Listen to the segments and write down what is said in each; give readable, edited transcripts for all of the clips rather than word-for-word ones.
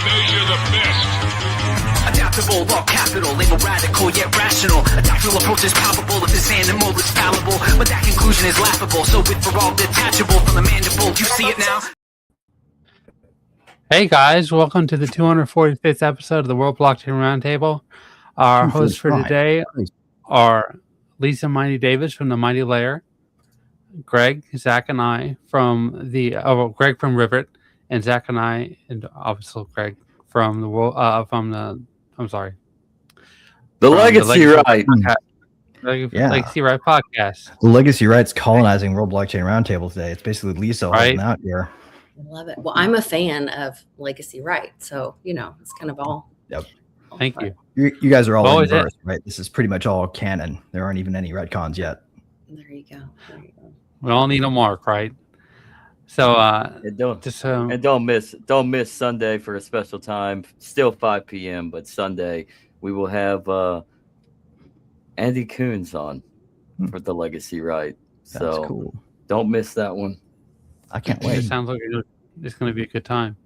because you're the best. Adaptable, all capital, label radical yet rational. A tactical approach is palpable if this animal is fallible, but that conclusion is laughable. So with for all detachable from the mandible, you see it now. Hey guys, welcome to the 245th episode of the World Blockchain Roundtable. Our hosts for today are Lisa Mighty Davis from the Mighty Layer, Greg, Zach, and I from the Greg from Rivet, and Zach and I, and obviously Greg from the world the Legacy Right. Legacy Right podcast. The Legacy Right's colonizing World Blockchain Roundtable today. It's basically Lisa holding out here. I love it. Well, I'm a fan of Legacy Right, so it's kind of all. Yep. Thank you. You guys are all inverse, right? This is pretty much all canon. There aren't even any retcons yet. There you go. We all need a mark, right? So don't miss Sunday for a special time. Still 5 p.m., but Sunday we will have Andy Coons on for the Legacy Right. That's so cool. Don't miss that one. I can't wait. It sounds like it's going to be a good time.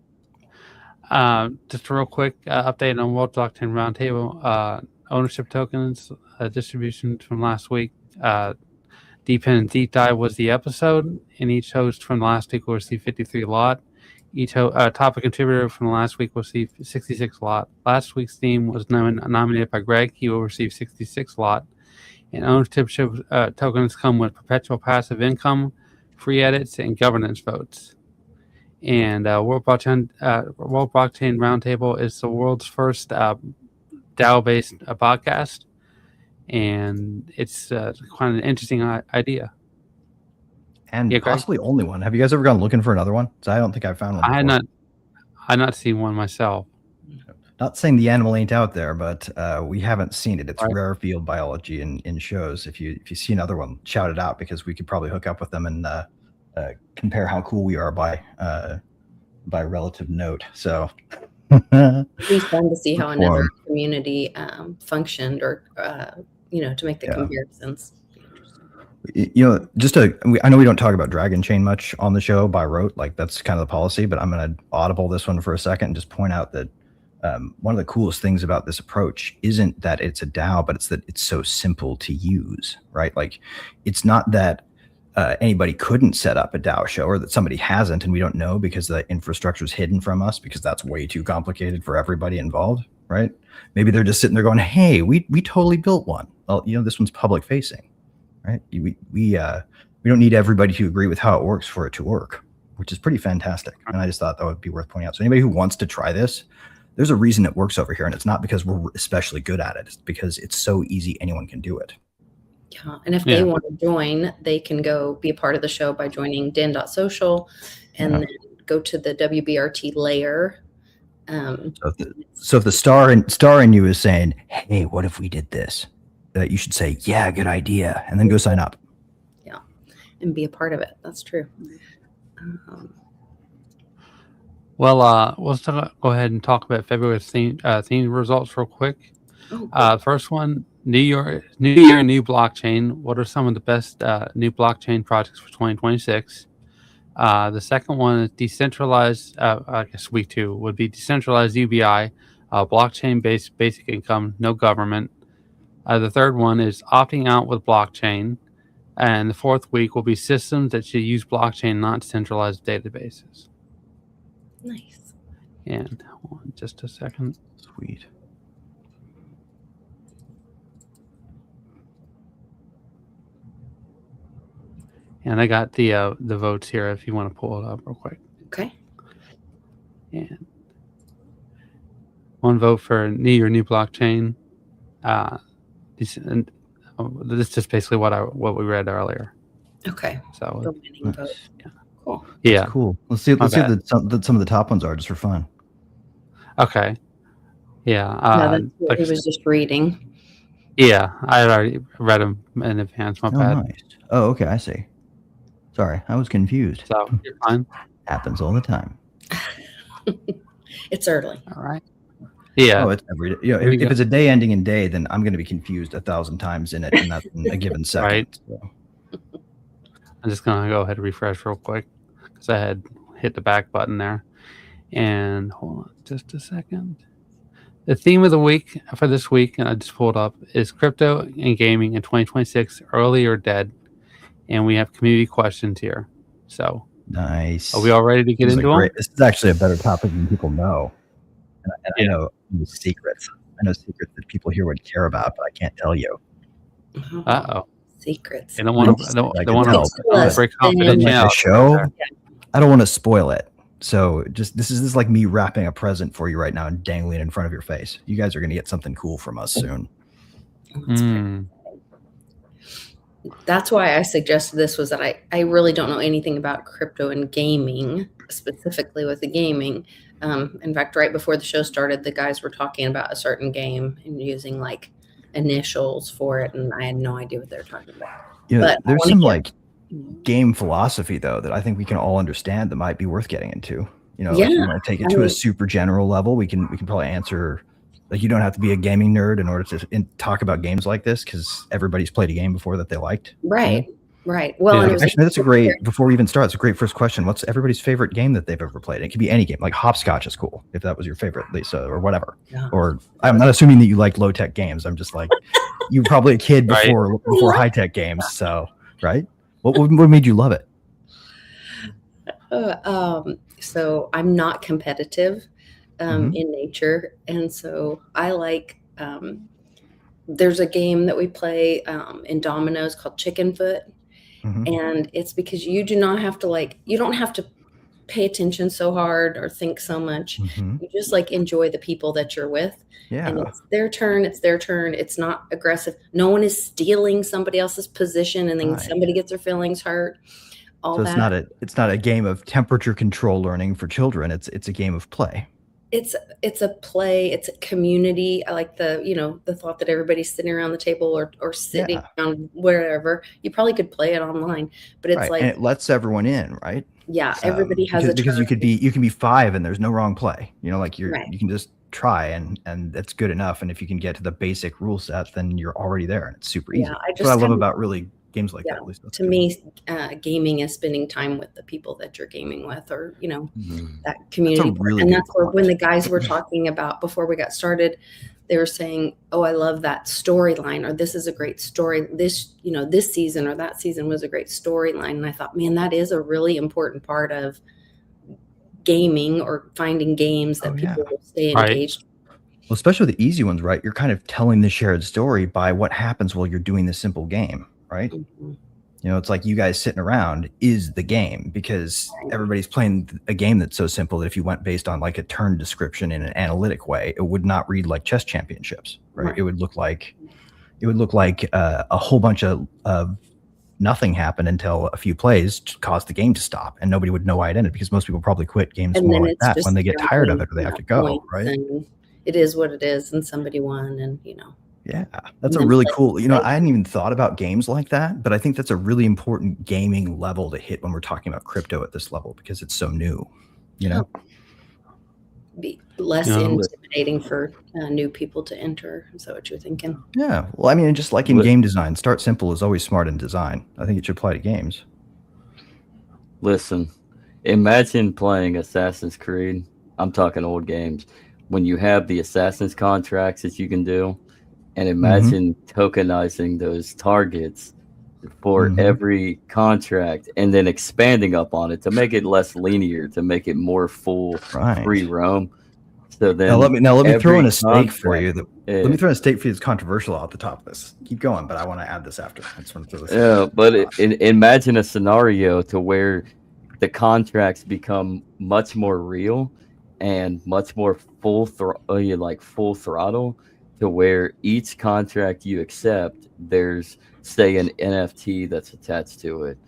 Just a real quick update on World Blockchain Roundtable. Ownership tokens distribution from last week. Dependent Deep Dive was the episode, and each host from last week will receive 53 lot. Each topic contributor from last week will receive 66 lot. Last week's theme was nominated by Greg. He will receive 66 lot. And ownership tokens come with perpetual passive income, free edits, and governance votes. And World Blockchain Roundtable is the world's first DAO-based podcast. And it's kind of an interesting idea. And possibly only one. Have you guys ever gone looking for another one? So I don't think I found one before. I not seen one myself. Not saying the animal ain't out there, but we haven't seen it. It's rare field biology in shows. If you see another one, shout it out, because we could probably hook up with them and compare how cool we are by relative note. So it'd be fun to see how another community functioned, or to make the comparisons. I know we don't talk about Dragon Chain much on the show by rote, like that's kind of the policy, but I'm going to audible this one for a second and just point out that one of the coolest things about this approach isn't that it's a DAO, but it's that it's so simple to use, right? Like, it's not that anybody couldn't set up a DAO show, or that somebody hasn't and we don't know because the infrastructure is hidden from us because that's way too complicated for everybody involved, right? Maybe they're just sitting there going, hey, we totally built one. Well, this one's public facing, right? We don't need everybody to agree with how it works for it to work, which is pretty fantastic. And I just thought that would be worth pointing out. So anybody who wants to try this, there's a reason it works over here, and it's not because we're especially good at it. It's because it's so easy, anyone can do it. Yeah, and if they want to join, they can go be a part of the show by joining den.social and then go to the WBRT layer. So if the star in you is saying, hey, what if we did this? You should say, yeah, good idea, and then go sign up. Yeah, and be a part of it. That's true. Well, let's go ahead and talk about February's theme results real quick. First one, New Year, new blockchain. What are some of the best new blockchain projects for 2026? The second one is decentralized. I guess week 2 would be decentralized UBI, blockchain-based basic income, no government. The third one is opting out with blockchain. And the fourth week will be systems that should use blockchain, not centralized databases. Nice. And just a second. Sweet. And I got the votes here if you want to pull it up real quick. Okay. And one vote for new blockchain. This is just basically what we read earlier. Okay. So the winning vote. Yeah. Cool. Yeah. That's cool. Let's see what some of the top ones are, just for fun. Okay. Yeah. He was just reading. Yeah, I had already read them in advance. My bad. Nice. Oh, okay. I see. Sorry, I was confused. So you're fine. Happens all the time. It's early. All right. Yeah. Oh, it's every day. If it's a day ending in day, then I'm going to be confused 1,000 times in it, and that's in a given second. Right. So. I'm just going to go ahead and refresh real quick because I had hit the back button there. And hold on just a second. The theme of the week for this week, and I just pulled up, is crypto and gaming in 2026, early or dead. And we have community questions here. So nice. Are we all ready to get into them? This is actually a better topic than people know. And I know secrets. I know secrets that people here would care about, but I can't tell you. Uh-oh. Secrets. They don't want to break confidentiality. confidentiality. Show. I don't want to spoil it. So this is like me wrapping a present for you right now and dangling it in front of your face. You guys are going to get something cool from us soon. That's why I suggested this, was that I really don't know anything about crypto and gaming, specifically with the gaming. In fact, right before the show started, the guys were talking about a certain game and using like initials for it, and I had no idea what they were talking about. Yeah, but there's some like game philosophy though that I think we can all understand that might be worth getting into. You know, if you want to take it to a super general level, we can probably answer. Like, you don't have to be a gaming nerd in order to talk about games like this, because everybody's played a game before that they liked. Right. Right. Well, actually, that's a great, before we even start, it's a great first question. What's everybody's favorite game that they've ever played? It could be any game, like hopscotch is cool, if that was your favorite, Lisa, or whatever. Yeah. Or I'm not assuming that you like low tech games. I'm just like, you were probably a kid before high tech games. So, right. What made you love it? So I'm not competitive in nature. And so I like, there's a game that we play in dominoes called Chicken Foot. And it's because you do not have to you don't have to pay attention so hard or think so much. You just like enjoy the people that you're with. Yeah. And it's their turn. It's not aggressive. No one is stealing somebody else's position and then somebody gets their feelings hurt. So it's not a game of temperature control learning for children. It's a game of play. It's a play. It's a community. I like the thought that everybody's sitting around the table or sitting around wherever. You probably could play it online, but it's like, and it lets everyone in, right? Yeah, everybody has because you can be 5 and there's no wrong play. You know, like you can just try and that's good enough. And if you can get to the basic rule set, then you're already there, and it's super easy. That's what I love about really games like that. At least to me, gaming is spending time with the people that you're gaming with, or that community. And that's where, when the guys were talking about before we got started, they were saying, "Oh, I love that storyline," or "This is a great story. This season or that season was a great storyline." And I thought, man, that is a really important part of gaming, or finding games that people will stay engaged. Well, especially the easy ones, right? You're kind of telling the shared story by what happens while you're doing this simple game. Right. You know, it's like you guys sitting around is the game, because everybody's playing a game that's so simple that if you went based on like a turn description in an analytic way, it would not read like chess championships. Right. It would look like a whole bunch of nothing happened until a few plays caused the game to stop, and nobody would know why it ended, because most people probably quit games more like that when they get tired of it or they have to go. Right. It is what it is, and somebody won, and Yeah, that's a really cool, I hadn't even thought about games like that, but I think that's a really important gaming level to hit when we're talking about crypto at this level, because it's so new, Be less intimidating for new people to enter. Is that what you're thinking? Yeah. Well, I mean, just like in game design, start simple is always smart in design. I think it should apply to games. Listen, imagine playing Assassin's Creed. I'm talking old games. When you have the Assassin's contracts that you can do, and imagine tokenizing those targets for every contract, and then expanding up on it to make it less linear, to make it more full free roam. So then let me throw in a stake for you. Let me throw in a stake for you that's controversial off the top of this. Keep going, but I want to add this after. I just want to throw this but imagine a scenario to where the contracts become much more real and much more full throttle, to where each contract you accept, there's, say, an NFT that's attached to it.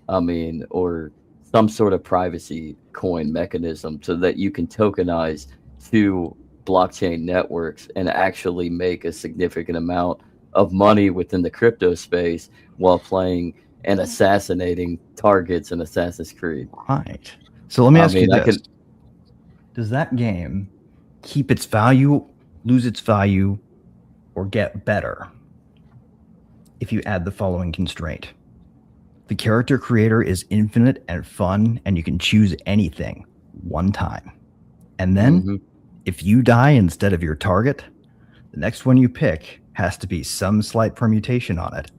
I mean, or some sort of privacy coin mechanism, so that you can tokenize to blockchain networks and actually make a significant amount of money within the crypto space while playing and assassinating targets in Assassin's Creed. Right. So let me ask you this. Does that game keep its value, lose its value, or get better if you add the following constraint? The character creator is infinite and fun, and you can choose anything one time. And then if you die instead of your target, the next one you pick has to be some slight permutation on it.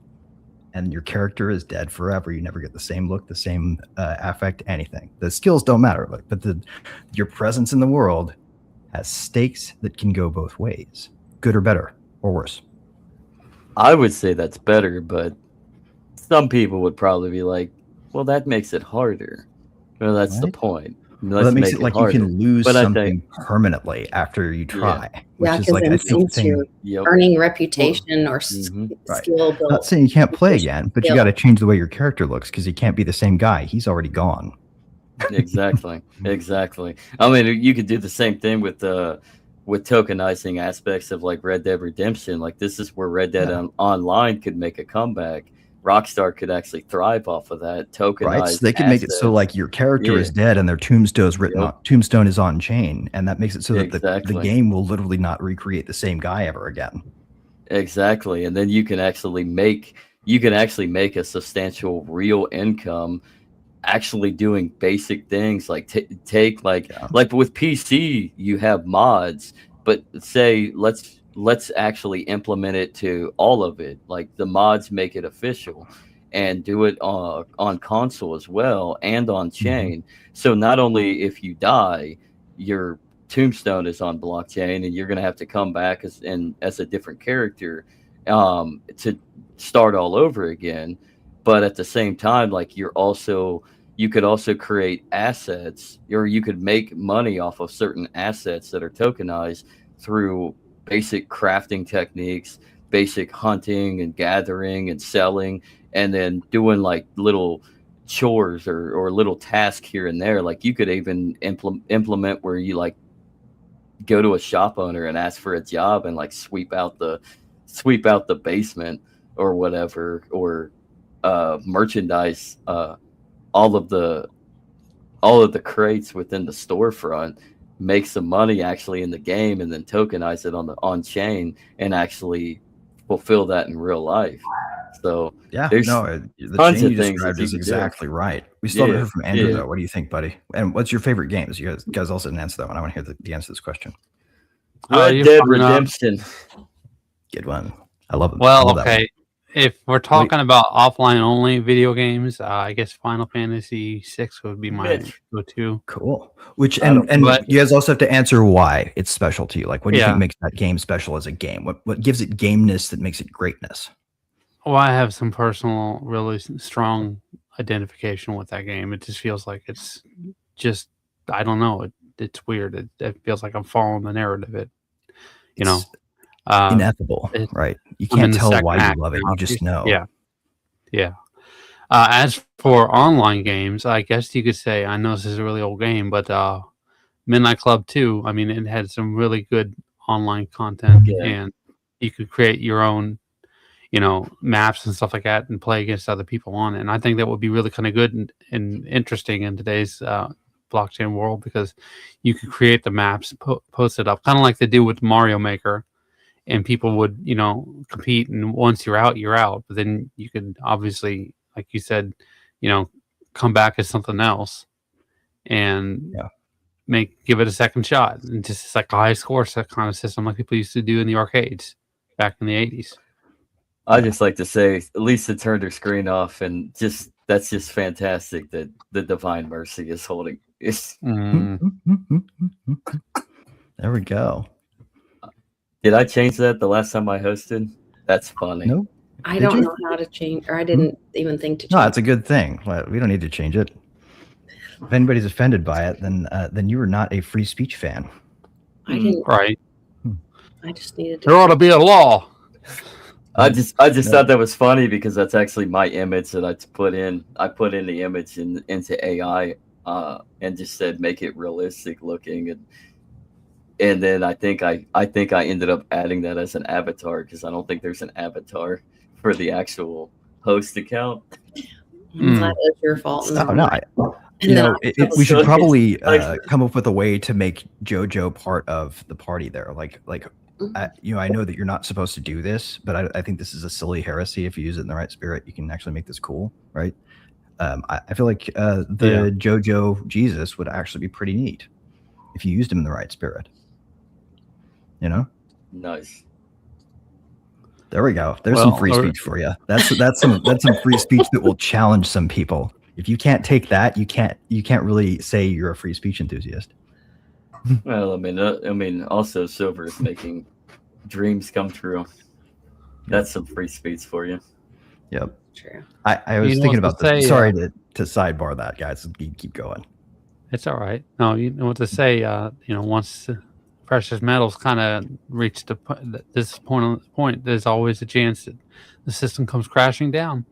And your character is dead forever. You never get the same look, the same affect, anything. The skills don't matter, but your presence in the world has stakes that can go both ways, good or better or worse. I would say that's better, but some people would probably be like, well, that makes it harder. Well, that's the point. Well, that makes it like harder. You can lose something permanently after you try. Yeah, because like, since you're earning reputation or skill build. I'm not saying you can't play again, but you got to change the way your character looks because he can't be the same guy. He's already gone. Exactly. I mean, you could do the same thing with tokenizing aspects of like Red Dead Redemption. Like this is where Red Dead Online could make a comeback. Rockstar could actually thrive off of that tokenized. Right, so they can make it so like your character is dead and their tombstone is on chain, and that makes it so that the game will literally not recreate the same guy ever again. Exactly, and then you can actually make a substantial real income, actually doing basic things like take like with PC you have mods, but say let's actually implement it to all of it. Like the mods make it official and do it on console as well and on chain. So not only if you die, your tombstone is on blockchain and you're going to have to come back as a different character to start all over again. But at the same time, like you could also create assets, or you could make money off of certain assets that are tokenized through basic crafting techniques, basic hunting and gathering and selling, and then doing like little chores or little tasks here and there. Like you could even implement where you like go to a shop owner and ask for a job and like sweep out the basement or whatever, or merchandise all of the crates within the storefront, make some money actually in the game, and then tokenize it on chain and actually fulfill that in real life. So the chain you described is exactly right. We still haven't heard from Andrew though. What do you think, buddy? And what's your favorite games? You guys also didn't answer that one. I want to hear the answer to this question. Red Dead Redemption. Good one. I love it. Well, okay. If we're talking about offline only video games, I guess Final Fantasy VI would be my go-to. Cool. And you guys also have to answer why it's special to you. Like, what do you think makes that game special as a game? What gives it gameness that makes it greatness? Well, I have some personal, really strong identification with that game. It just feels like it's just, I don't know. It's weird. It feels like I'm following the narrative. Ineffable, right? You can't tell why you love it. You just know. Yeah. As for online games, I guess you could say, I know this is a really old game, but Midnight Club 2, I mean, it had some really good online content, and you could create your own, maps and stuff like that and play against other people on it. And I think that would be really kind of good and interesting in today's blockchain world, because you could create the maps, post it up, kind of like they do with Mario Maker. And people would, compete, and once you're out. But then you could obviously, like you said, come back as something else and give it a second shot. And just it's like a high score kind of system like people used to do in the arcades back in the 80s. I just like to say, Lisa turned her screen off, and that's just fantastic that the Divine Mercy is holding. There we go. Did I change that the last time I hosted? That's funny. No, I don't know how to change, or I didn't even think to change. No, it's a good thing. We don't need to change it. If anybody's offended by it, then you are not a free speech fan. I didn't. Right. I just needed to. There ought to be a law. I just thought that was funny because that's actually my image that I put in. I put in the image into AI and just said make it realistic looking, and then I think I ended up adding that as an avatar because I don't think there's an avatar for the actual host account. That is your fault. We should probably come up with a way to make JoJo part of the party there. I know that you're not supposed to do this, but I think this is a silly heresy. If you use it in the right spirit, you can actually make this cool, right? I feel like the JoJo Jesus would actually be pretty neat. if you used them in the right spirit. You know? Nice. There we go. There's some free speech for you. That's some free speech that will challenge some people. If you can't take that, you can't really say you're a free speech enthusiast. Well, I mean, also Silver is making dreams come true. That's some free speech for you. Yep. True. I was thinking about this. Sorry to sidebar that, guys. Keep going. It's all right. No, you know what to say. Once precious metals kind of reach this point, there's always a chance that the system comes crashing down.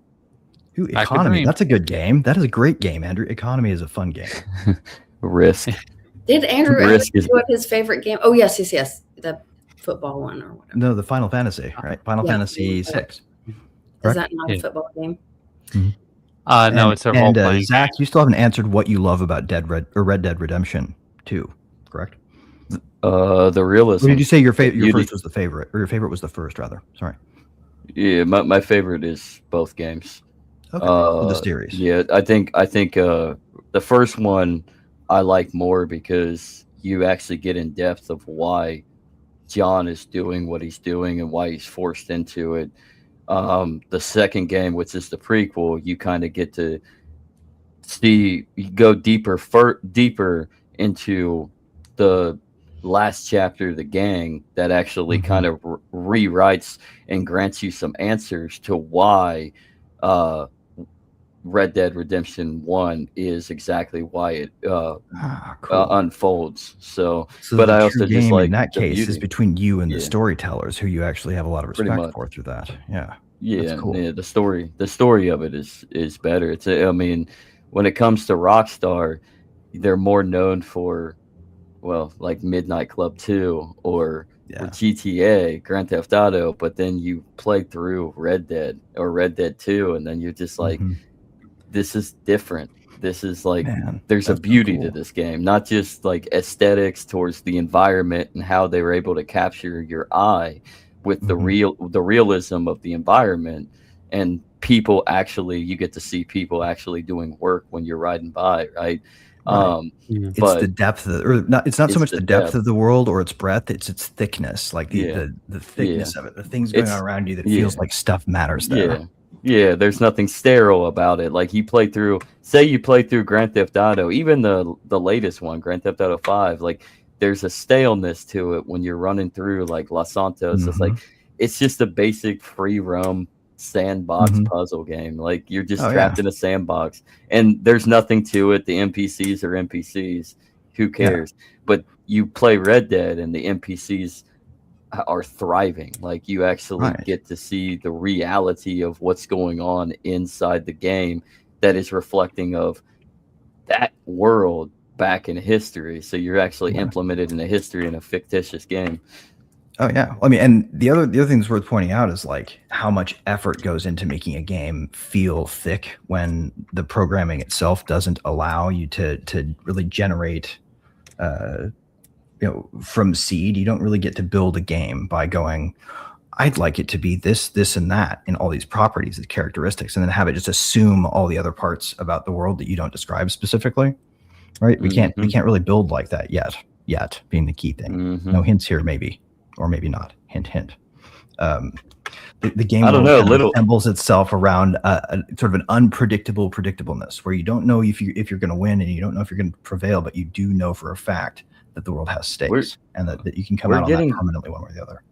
Ooh, Economy. That's a good game. That is a great game, Andrew. Economy is a fun game. Risk. Did Andrew ever do what his favorite game? Oh, yes. The football one or whatever. No, the Final Fantasy, right? Final Fantasy 6. Is that not a football game? Mm-hmm. No, it's a role playing. Zach, you still haven't answered what you love about Red Dead Redemption 2, correct? The realism. What did you say your first was the favorite, or your favorite was the first, rather? Sorry. Yeah, my favorite is both games. Okay. The series. Yeah, I think the first one I like more because you actually get in depth of why John is doing what he's doing and why he's forced into it. The second game, which is the prequel, you kind of get to go deeper into the last chapter of the gang that actually kind of rewrites and grants you some answers to why Red Dead Redemption 1 is exactly why it unfolds. So but I also just like in that case is between you and the storytellers, who you actually have a lot of respect for through that. Yeah, cool. Yeah. The story of it is better. I mean, when it comes to Rockstar, they're more known for, well, like Midnight Club 2 or GTA, Grand Theft Auto, but then you play through Red Dead or Red Dead 2, and then you're just like, this is different. This is like, there's a beauty to this game, not just like aesthetics towards the environment and how they were able to capture your eye with the realism of the environment, and people actually, you get to see people actually doing work when you're riding by, right? It's the depth it's not so much the depth of the world or its breadth, it's its thickness, like the thickness of it, the things going on around you that feels like stuff matters there. Yeah, there's nothing sterile about it. Like you play through Grand Theft Auto, even the latest one, Grand Theft Auto 5, like there's a staleness to it when you're running through like Los Santos. It's like, it's just a basic free roam sandbox puzzle game. Like you're just trapped in a sandbox and there's nothing to it. The NPCs are NPCs. Who cares? But you play Red Dead and the NPCs are thriving. Like you actually get to see the reality of what's going on inside the game that is reflecting of that world back in history. So you're actually implemented in a history in a fictitious game. Oh yeah. I mean, and the other thing that's worth pointing out is like how much effort goes into making a game feel thick when the programming itself doesn't allow you to really generate from seed. You don't really get to build a game by going, I'd like it to be this, and that, and all these properties and characteristics, and then have it just assume all the other parts about the world that you don't describe specifically. Right? We can't really build like that yet being the key thing. No hints here, maybe. Or maybe not. Hint, hint. The game assembles itself around a sort of an unpredictable predictableness, where you don't know if you're going to win, and you don't know if you're going to prevail, but you do know for a fact that the world has stakes and that you can come out on that permanently one way or the other.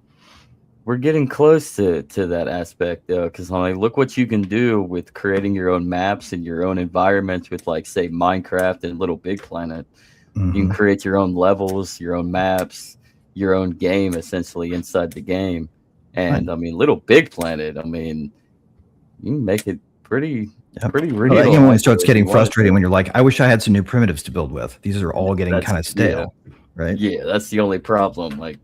We're getting close to that aspect, though, because like, look what you can do with creating your own maps and your own environments with, like, say, Minecraft and Little Big Planet. You can create your own levels, your own maps, your own game essentially inside the game. And I mean, Little Big Planet, I mean, you can make it pretty real. Well, when it starts getting frustrating when you're like, I wish I had some new primitives to build with. These are all getting kind of stale, right? Yeah, that's the only problem. Like,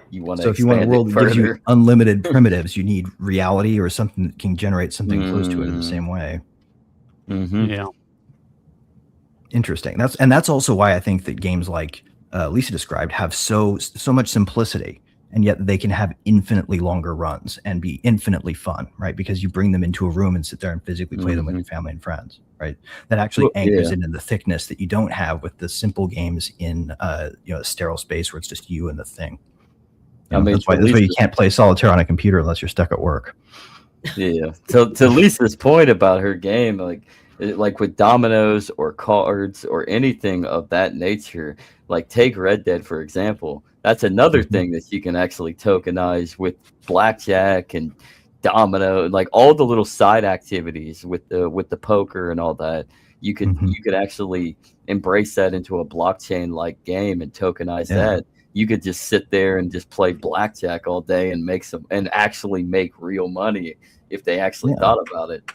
you want to. So if you want a world that gives you unlimited primitives, you need reality or something that can generate something close to it in the same way. Yeah. Interesting. That's also why I think that games like Lisa described have so much simplicity, and yet they can have infinitely longer runs and be infinitely fun, right? Because you bring them into a room and sit there and physically play them with your family and friends, right? That actually anchors into the thickness that you don't have with the simple games in a sterile space where it's just you and the thing. That's why you can't play solitaire on a computer unless you're stuck at work. Yeah. To Lisa's point about her game, like with dominoes or cards or anything of that nature, like take Red Dead for example. That's another thing that you can actually tokenize with blackjack and domino, like all the little side activities with the poker and all that. You could actually embrace that into a blockchain like game and tokenize that. You could just sit there and just play blackjack all day and actually make real money if they actually thought about it.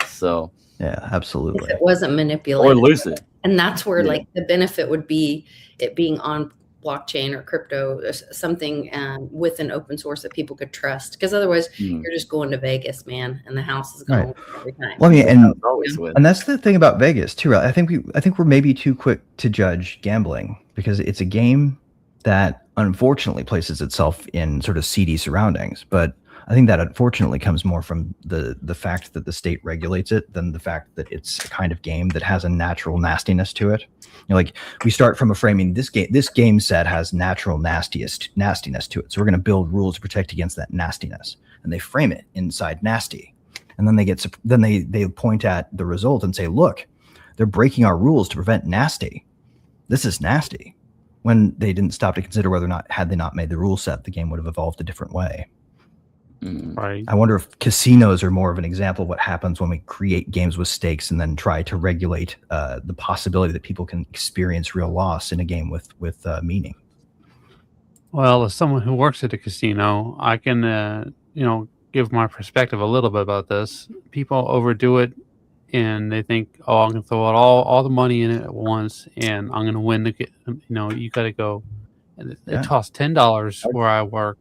So yeah, absolutely. If it wasn't manipulated or lose it. And that's where like the benefit would be it being on blockchain or crypto or something with an open source that people could trust, because otherwise you're just going to Vegas, man, and the house is going every time. Well, I mean, and that's the thing about Vegas too, right? I think we're maybe too quick to judge gambling because it's a game that unfortunately places itself in sort of seedy surroundings, but I think that unfortunately comes more from the fact that the state regulates it than the fact that it's a kind of game that has a natural nastiness to it. Like we start from a framing, this game set has natural nastiness to it. So we're going to build rules to protect against that nastiness. And they frame it inside nasty. And then they point at the result and say, look, they're breaking our rules to prevent nasty. This is nasty. When they didn't stop to consider whether or not, had they not made the rule set, the game would have evolved a different way. Right. I wonder if casinos are more of an example of what happens when we create games with stakes and then try to regulate the possibility that people can experience real loss in a game with meaning. Well, as someone who works at a casino, I can give my perspective a little bit about this. People overdo it, and they think, "Oh, I'm going to throw out all the money in it at once, and I'm going to win." You got to go. And it costs $10 where I work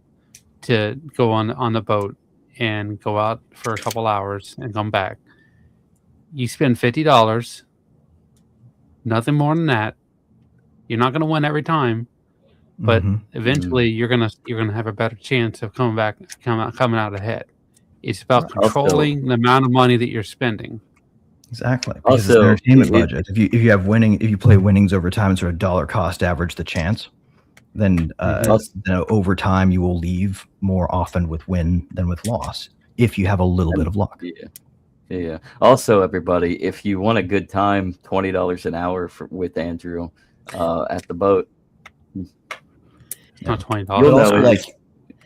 to go on the boat and go out for a couple hours and come back. You spend $50, nothing more than that. You're not going to win every time, but eventually you're gonna have a better chance of coming out ahead. It's about controlling the amount of money that you're spending. Exactly. Because it's an entertainment budget. If you play winnings over time and sort of dollar cost average the chance, then over time you will leave more often with win than with loss if you have a little bit of luck. Yeah. Also, everybody, if you want a good time, $20 an hour with Andrew at the boat. Not $20.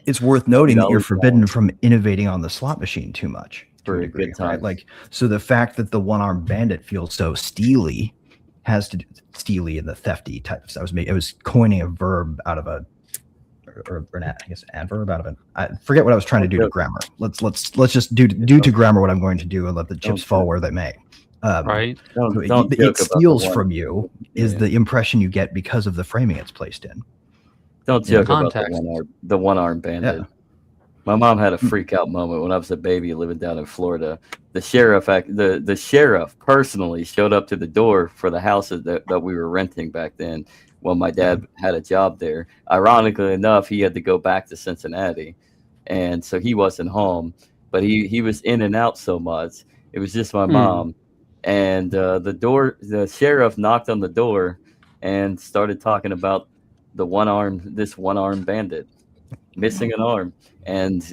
It's worth noting that you're forbidden from innovating on the slot machine too much. For a good time. Right? So the fact that the one-armed bandit feels so steely has to do steely and the thefty type of stuff. I was coining a verb out of an adverb out of I forget what I was trying to do to grammar. Let's just do to grammar what I'm going to do and let the chips fall where they may. Right. It steals from you is the impression you get because of the framing it's placed in. Don't joke about the one-armed bandit. Yeah. My mom had a freak out moment when I was a baby living down in Florida. The sheriff personally showed up to the door for the house that we were renting back then when my dad had a job there. Ironically enough, he had to go back to Cincinnati, and so he wasn't home. But he was in and out so much. It was just my mom, and the sheriff knocked on the door and started talking about this one-armed bandit missing an arm. And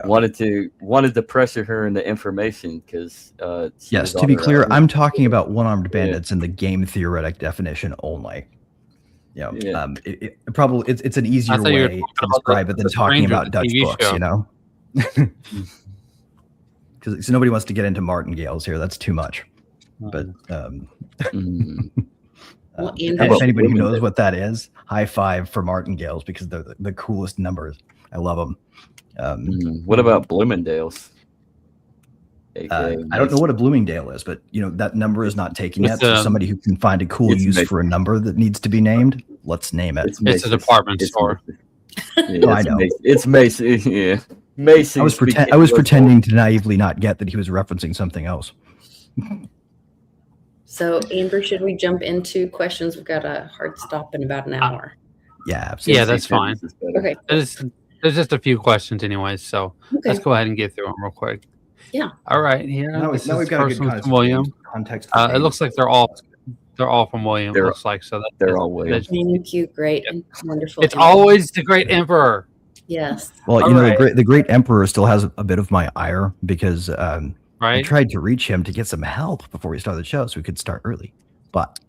wanted to pressure her into information because yes, to be clear, I'm talking about one-armed bandits in the game theoretic definition only. It's an easier way to describe it than talking about Dutch books, because nobody wants to get into martingales here. That's too much. But if anybody who knows what that is, high five for martingales because they're the coolest numbers. I love them. What about Bloomingdale's? I don't know what a Bloomingdale is, but that number is not taken yet. So somebody who can find a cool use for a number that needs to be named, let's name it. It's a department store. I know. It's Macy. Yeah, Macy. I was pretending to naively not get that he was referencing something else. So, Amber, should we jump into questions? We've got a hard stop in about an hour. Yeah, absolutely. Yeah, that's fine. Okay. There's just a few questions anyways, so let's go ahead and get through them real quick. Yeah. All right, here. Now this we've is got a good first one kind of from William. context. It looks like they're all from William. They're- Looks like so. they're all William. Thank you. Great and wonderful. It's always the great emperor. Yes. Well, All you know, right. the great emperor still has a bit of my ire because I Right? tried to reach him to get some help before we started the show so we could start early. But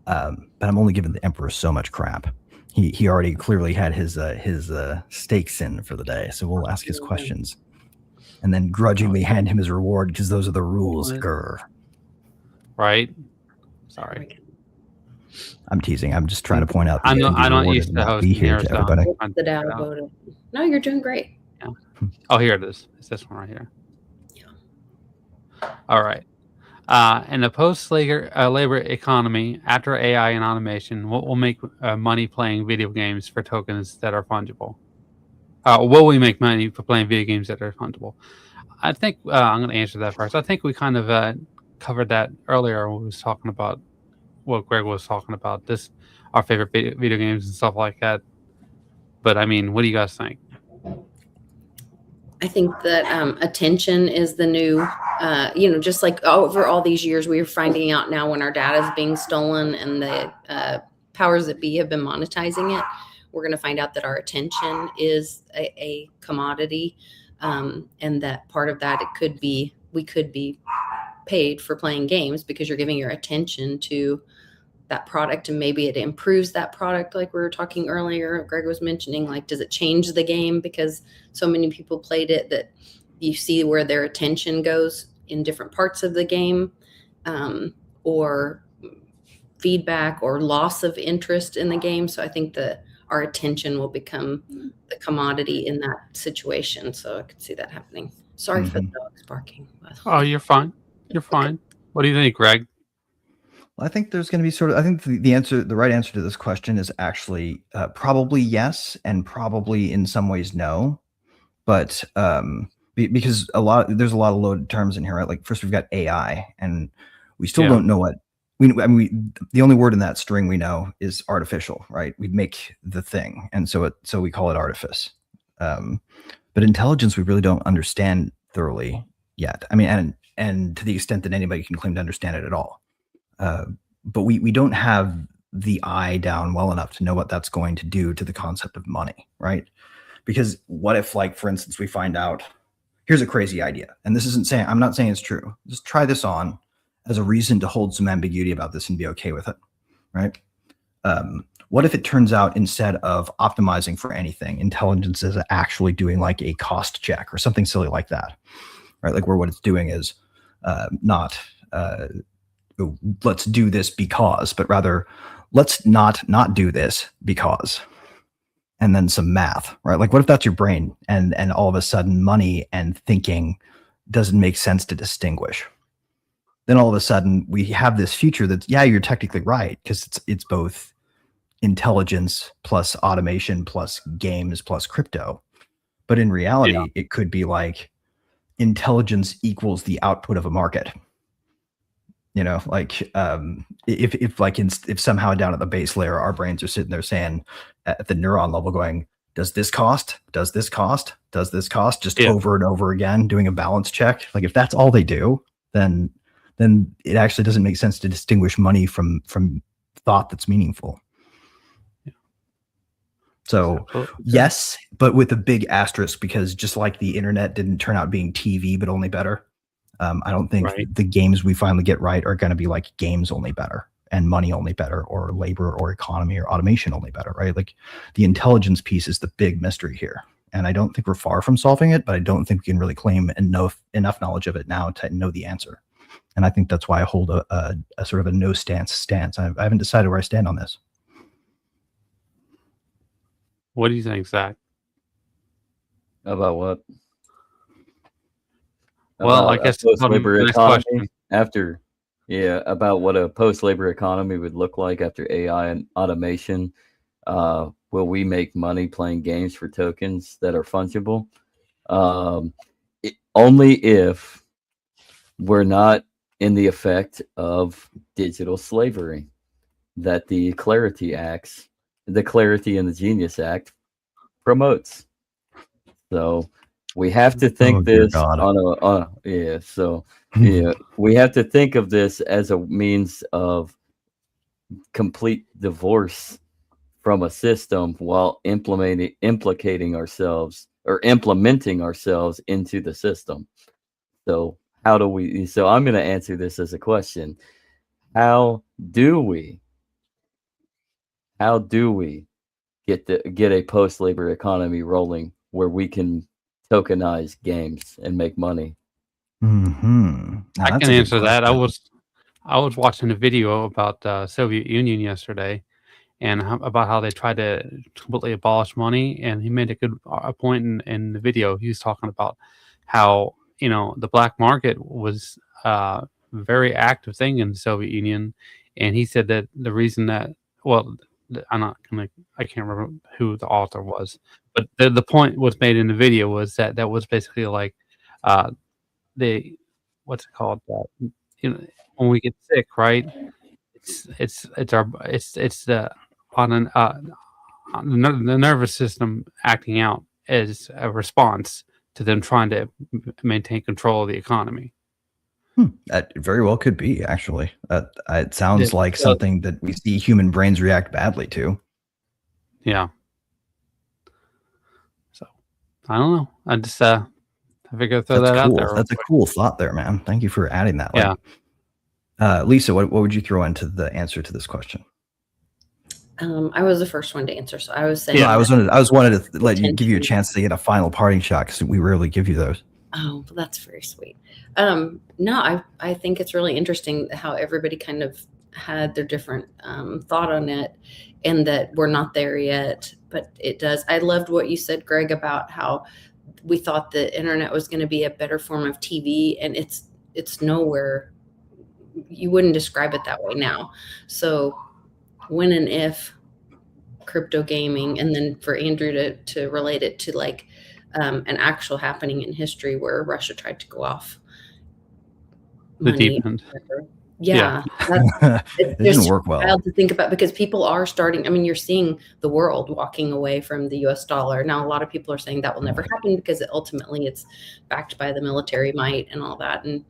I'm only giving the emperor so much crap. He already clearly had his stakes in for the day, so we'll ask his questions and then grudgingly hand him his reward because those are the rules. Grr. Right? Sorry. I'm teasing. I'm just trying to point out. I'm not used to hosting here, so everybody. The data about it. No, you're doing great. Yeah. Oh, here it is. It's this one right here. Yeah. All right. In a post-labor economy, after AI and automation, what will make money playing video games for tokens that are fungible? Will we make money for playing video games that are fungible? I think I'm going to answer that first. I think we kind of covered that earlier when we was talking about what Greg was talking about, our favorite video games and stuff like that. But I mean, what do you guys think? I think that attention is the new, just like over all these years, we are finding out now when our data is being stolen and the powers that be have been monetizing it, we're going to find out that our attention is a commodity, and that part of that we could be paid for playing games because you're giving your attention to that product, and maybe it improves that product like we were talking earlier. Greg was mentioning, like, does it change the game because so many people played it that you see where their attention goes in different parts of the game, or feedback or loss of interest in the game. So I think that our attention will become the commodity in that situation. So I could see that happening. Sorry for the dogs barking. Oh, you're fine. You're fine. What do you think, Greg? I think there's going to be I think the right answer to this question is actually probably yes, and probably in some ways no. But because there's a lot of loaded terms in here, right? Like first we've got AI, and we still don't know what the only word in that string we know is artificial, right? We make the thing, and so we call it artifice. But intelligence we really don't understand thoroughly yet. I mean, and to the extent that anybody can claim to understand it at all. But we don't have the eye down well enough to know what that's going to do to the concept of money, right? Because what if, like, for instance, we find out, here's a crazy idea, and I'm not saying it's true. Just try this on as a reason to hold some ambiguity about this and be okay with it, right? What if it turns out instead of optimizing for anything, intelligence is actually doing like a cost check or something silly like that, right? Like where what it's doing is not let's do this because, but rather let's not do this because, and then some math, right? Like what if that's your brain and all of a sudden money and thinking doesn't make sense to distinguish? Then all of a sudden we have this future that's, yeah, you're technically right, because it's both intelligence plus automation plus games plus crypto. But in reality, it could be like intelligence equals the output of a market. You know, like if somehow down at the base layer, our brains are sitting there saying at the neuron level going, does this cost? Does this cost? Does this cost? Just over and over again, doing a balance check. Like if that's all they do, then it actually doesn't make sense to distinguish money from thought that's meaningful. So yes, but with a big asterisk, because just like the internet didn't turn out being TV, but only better. I don't think the games we finally get right are going to be like games only better and money only better or labor or economy or automation only better, right? Like the intelligence piece is the big mystery here. And I don't think we're far from solving it, but I don't think we can really claim and know enough knowledge of it now to know the answer. And I think that's why I hold a sort of a no stance. I haven't decided where I stand on this. What do you think, Zach? About what? Well, I guess post-labor economy about what a post-labor economy would look like after AI and automation. Will we make money playing games for tokens that are fungible? Only if we're not in the effect of digital slavery that the Clarity Acts the Clarity and the Genius Act promotes. So we have to think dear this God. we have to think of this as a means of complete divorce from a system while implementing ourselves into the system. So how do we? So I'm going to answer this as a question: How do we get a post-labor economy rolling where we can tokenize games and make money? I can answer that. I was watching a video about the Soviet Union yesterday, and about how they tried to completely abolish money. And he made a point in the video. He was talking about how the black market was a very active thing in the Soviet Union, and he said that the reason that I can't remember who the author was, but the point was made in the video was that was basically like what's it called? When we get sick, right? It's the the nervous system acting out as a response to them trying to maintain control of the economy. That very well could be, actually. It sounds like something that we see human brains react badly to. Yeah. So I don't know. I just I figured I'd throw that out there. That's a cool thought there, man. Thank you for adding that. Lisa, what would you throw into the answer to this question? I was the first one to answer, so I was saying. Yeah, I wanted to give you a chance to get a final parting shot because we rarely give you those. Oh, well, that's very sweet. No, I think it's really interesting how everybody kind of had their different thought on it, and that we're not there yet, but it does. I loved what you said, Greg, about how we thought the internet was going to be a better form of TV, and it's nowhere. You wouldn't describe it that way now. So when and if crypto gaming, and then for Andrew to relate it to like an actual happening in history where Russia tried to go off the deep end. Yeah. It didn't work well. Wild to think about, because people are starting. I mean, you're seeing the world walking away from the US dollar. Now, a lot of people are saying that will never happen because ultimately it's backed by the military might and all that. And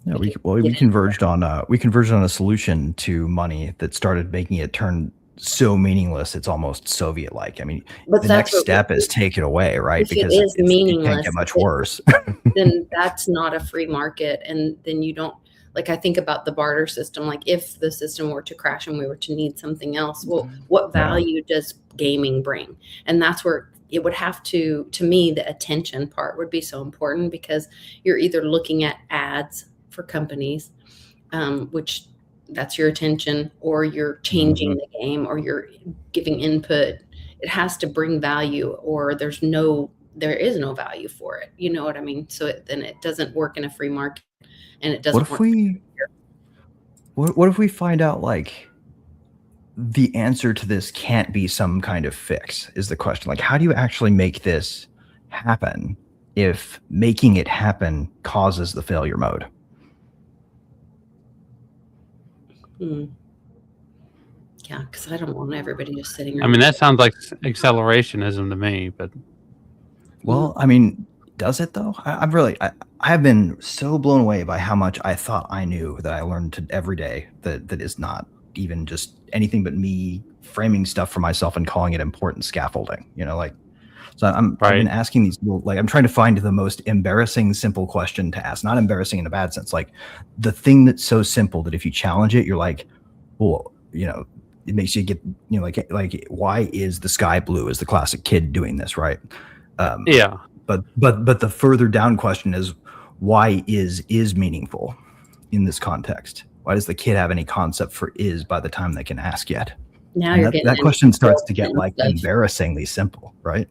yeah, we converged on a solution to money that started making it turn so meaningless it's almost Soviet-like. I mean, the next step is take it away, right? Because it can't get much worse. Then that's not a free market, and then you don't. Like, I think about the barter system. Like, if the system were to crash and we were to need something else, well, what value does gaming bring? And that's where it would have to me, the attention part would be so important, because you're either looking at ads for companies, which that's your attention, or you're changing the game, or you're giving input. It has to bring value, or there is no value for it. You know what I mean? So then it doesn't work in a free market, and it doesn't work. What if we find out like the answer to this can't be some kind of fix, is the question. Like, how do you actually make this happen if making it happen causes the failure mode? Yeah, because I don't want everybody just sitting around. I mean, that sounds like accelerationism to me, but. Well, I mean, does it though? I've been so blown away by how much I thought I knew that I learned every day that is not even just anything but me framing stuff for myself and calling it important scaffolding, so I've been asking these people, I'm trying to find the most embarrassing, simple question to ask, not embarrassing in a bad sense. Like the thing that's so simple that if you challenge it, you're like, well, it makes you get, like why is the sky blue? Is the classic kid doing this, right? Yeah. But the further down question is, why is meaningful in this context? Why does the kid have any concept for is by the time they can ask yet? Now that question starts to get like embarrassingly simple, right?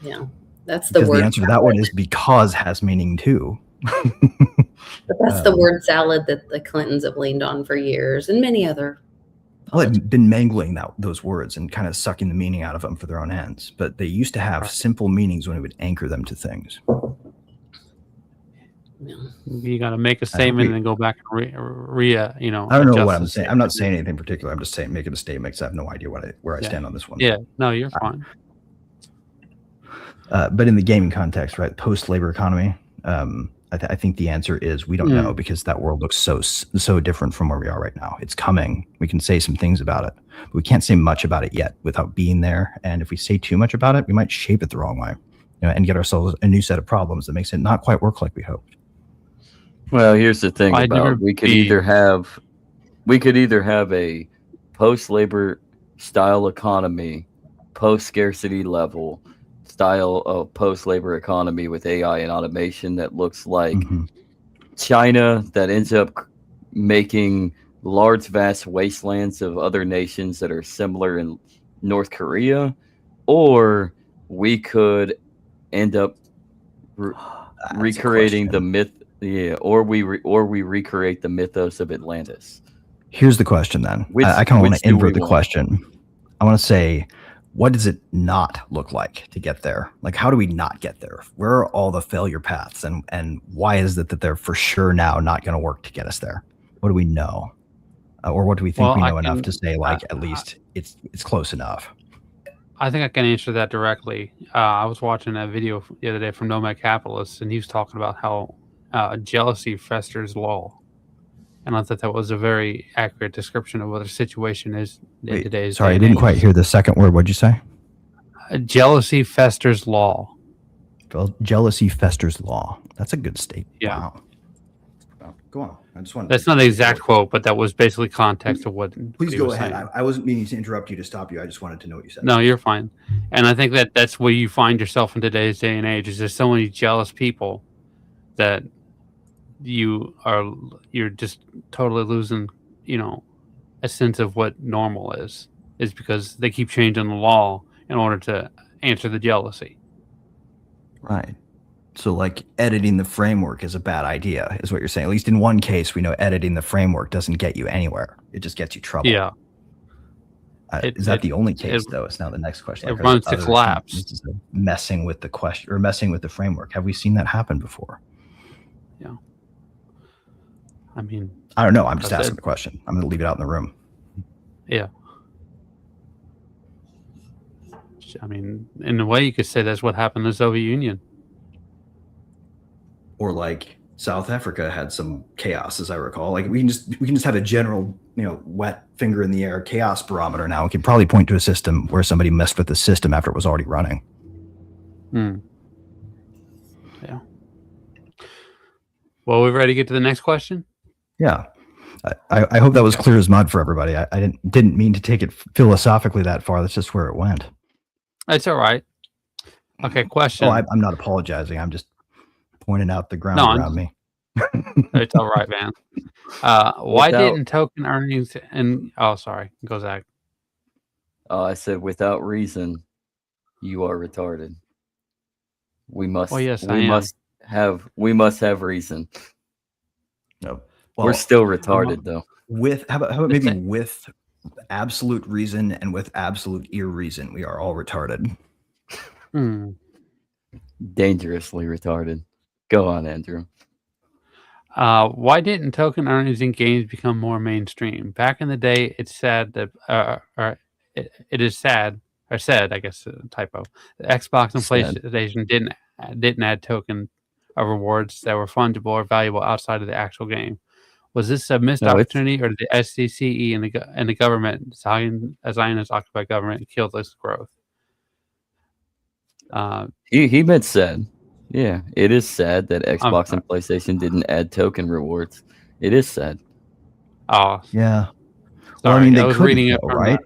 Yeah, that's the word. The answer to that one is because has meaning too. But that's the word salad that the Clintons have leaned on for years, and many other. Well, they've been mangling those words and kind of sucking the meaning out of them for their own ends. But they used to have simple meanings when it would anchor them to things. You got to make a statement and then go back and I don't know what I'm saying. I'm not saying anything particular. I'm just saying making a statement because I have no idea where I stand on this one. Yeah, no, you're fine. But in the gaming context, right, post-labor economy, I think the answer is we don't know, because that world looks so different from where we are right now. It's coming. We can say some things about it, but we can't say much about it yet without being there. And if we say too much about it, we might shape it the wrong way, and get ourselves a new set of problems that makes it not quite work like we hoped. Well, here's the thing we could either have a post-labor style economy, post-scarcity level style of post-labor economy with AI and automation that looks like China, that ends up making large, vast wastelands of other nations that are similar in North Korea, or we could end up recreating the myth. Yeah, or we recreate the mythos of Atlantis. Here's the question then. I kind of want to invert the question. I want to say, what does it not look like to get there? Like, how do we not get there? Where are all the failure paths, and why is it that they're for sure now not going to work to get us there? What do we know? Or what do we think we know enough to say, like, at least it's close enough? I think I can answer that directly. I was watching a video the other day from Nomad Capitalist, and he was talking about how jealousy festers law, and I thought that was a very accurate description of what the situation is in today's. Sorry, I didn't quite hear the second word. What'd you say? Jealousy festers law. Jealousy festers law. That's a good statement. Yeah. Wow. Go on. I just wanted. That's not the exact quote, but that was basically context of what. Please go ahead. I wasn't meaning to interrupt you, to stop you. I just wanted to know what you said. No, you're fine. And I think that's where you find yourself in today's day and age. Is there's so many jealous people that you're just totally losing, a sense of what normal is because they keep changing the law in order to answer the jealousy. Right. So, like, editing the framework is a bad idea, is what you're saying. At least in one case, we know editing the framework doesn't get you anywhere. It just gets you trouble. Yeah. Is that the only case, though? It's now the next question. It runs to collapse. Messing with the question, or messing with the framework. Have we seen that happen before? Yeah. I mean, I don't know. I'm just asking the question. I'm going to leave it out in the room. Yeah. I mean, in a way, you could say that's what happened in the Soviet Union. Or like South Africa had some chaos, as I recall. Like we can just have a general, wet finger in the air chaos barometer now. We can probably point to a system where somebody messed with the system after it was already running. Yeah. Well, we ready to get to the next question? Yeah. I hope that was clear as mud for everybody. I didn't mean to take it philosophically that far. That's just where it went. That's all right. Okay, question. Oh, I'm not apologizing. I'm just pointing out the ground around me. It's all right, man. Why didn't token earnings sorry. Go, Zach. I said, without reason, you are retarded. We must have reason. No. Well, we're still retarded, though. How about maybe with absolute reason and with absolute irreason, we are all retarded. Dangerously retarded. Go on, Andrew. Why didn't token earnings in games become more mainstream? Back in the day, it's sad that, it is sad, or said, I guess, typo. The Xbox and PlayStation didn't add token of rewards that were fungible or valuable outside of the actual game. Was this a missed opportunity, or did the SCCE and the government, Zionist occupied government, kill this growth? He meant sad. Yeah, it is sad that Xbox and PlayStation didn't add token rewards. It is sad. Oh, yeah. Sorry, well, I mean, I was reading it, right?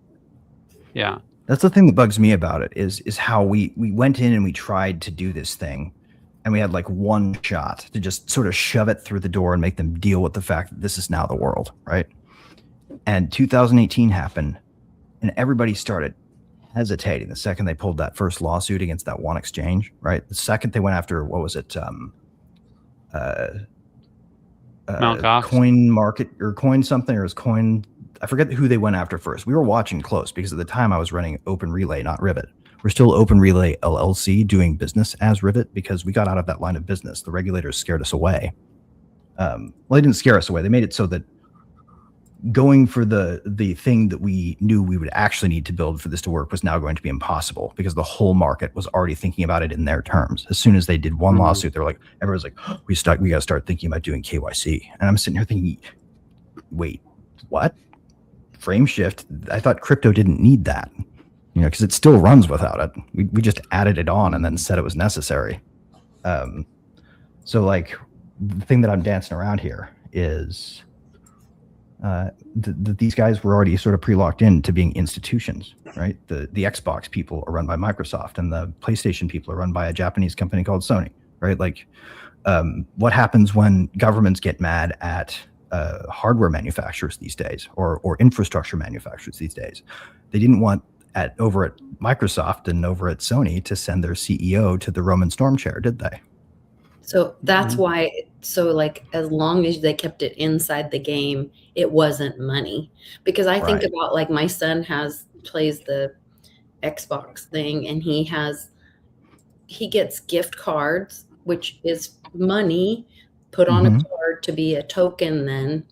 Yeah. That's the thing that bugs me about it is how we went in and we tried to do this thing, and we had like one shot to just sort of shove it through the door and make them deal with the fact that this is now the world, right? And 2018 happened, and everybody started hesitating the second they pulled that first lawsuit against that one exchange, right? The second they went after, what was it? Coin Market or Coin something, or it was Coin. I forget who they went after first. We were watching close because at the time I was running Open Relay, not Rivet. We're still Open Relay LLC doing business as Rivet because we got out of that line of business. The regulators scared us away. Well, they didn't scare us away. They made it so that going for the thing that we knew we would actually need to build for this to work was now going to be impossible because the whole market was already thinking about it in their terms. As soon as they did one lawsuit, they're like, everyone's like, oh, we got to start thinking about doing KYC. And I'm sitting here thinking, wait, what? Frame shift? I thought crypto didn't need that, because it still runs without it. We just added it on and then said it was necessary. So like the thing that I'm dancing around here is these guys were already sort of pre-locked in to being institutions, right? The Xbox people are run by Microsoft and the PlayStation people are run by a Japanese company called Sony, right? Like what happens when governments get mad at hardware manufacturers these days or infrastructure manufacturers these days? They didn't want over at Microsoft and over at Sony to send their CEO to the Roman storm chair, did they? So that's why, like, as long as they kept it inside the game, it wasn't money. Because I think about, like, my son plays the Xbox thing, and he gets gift cards, which is money put on a card to be a token then.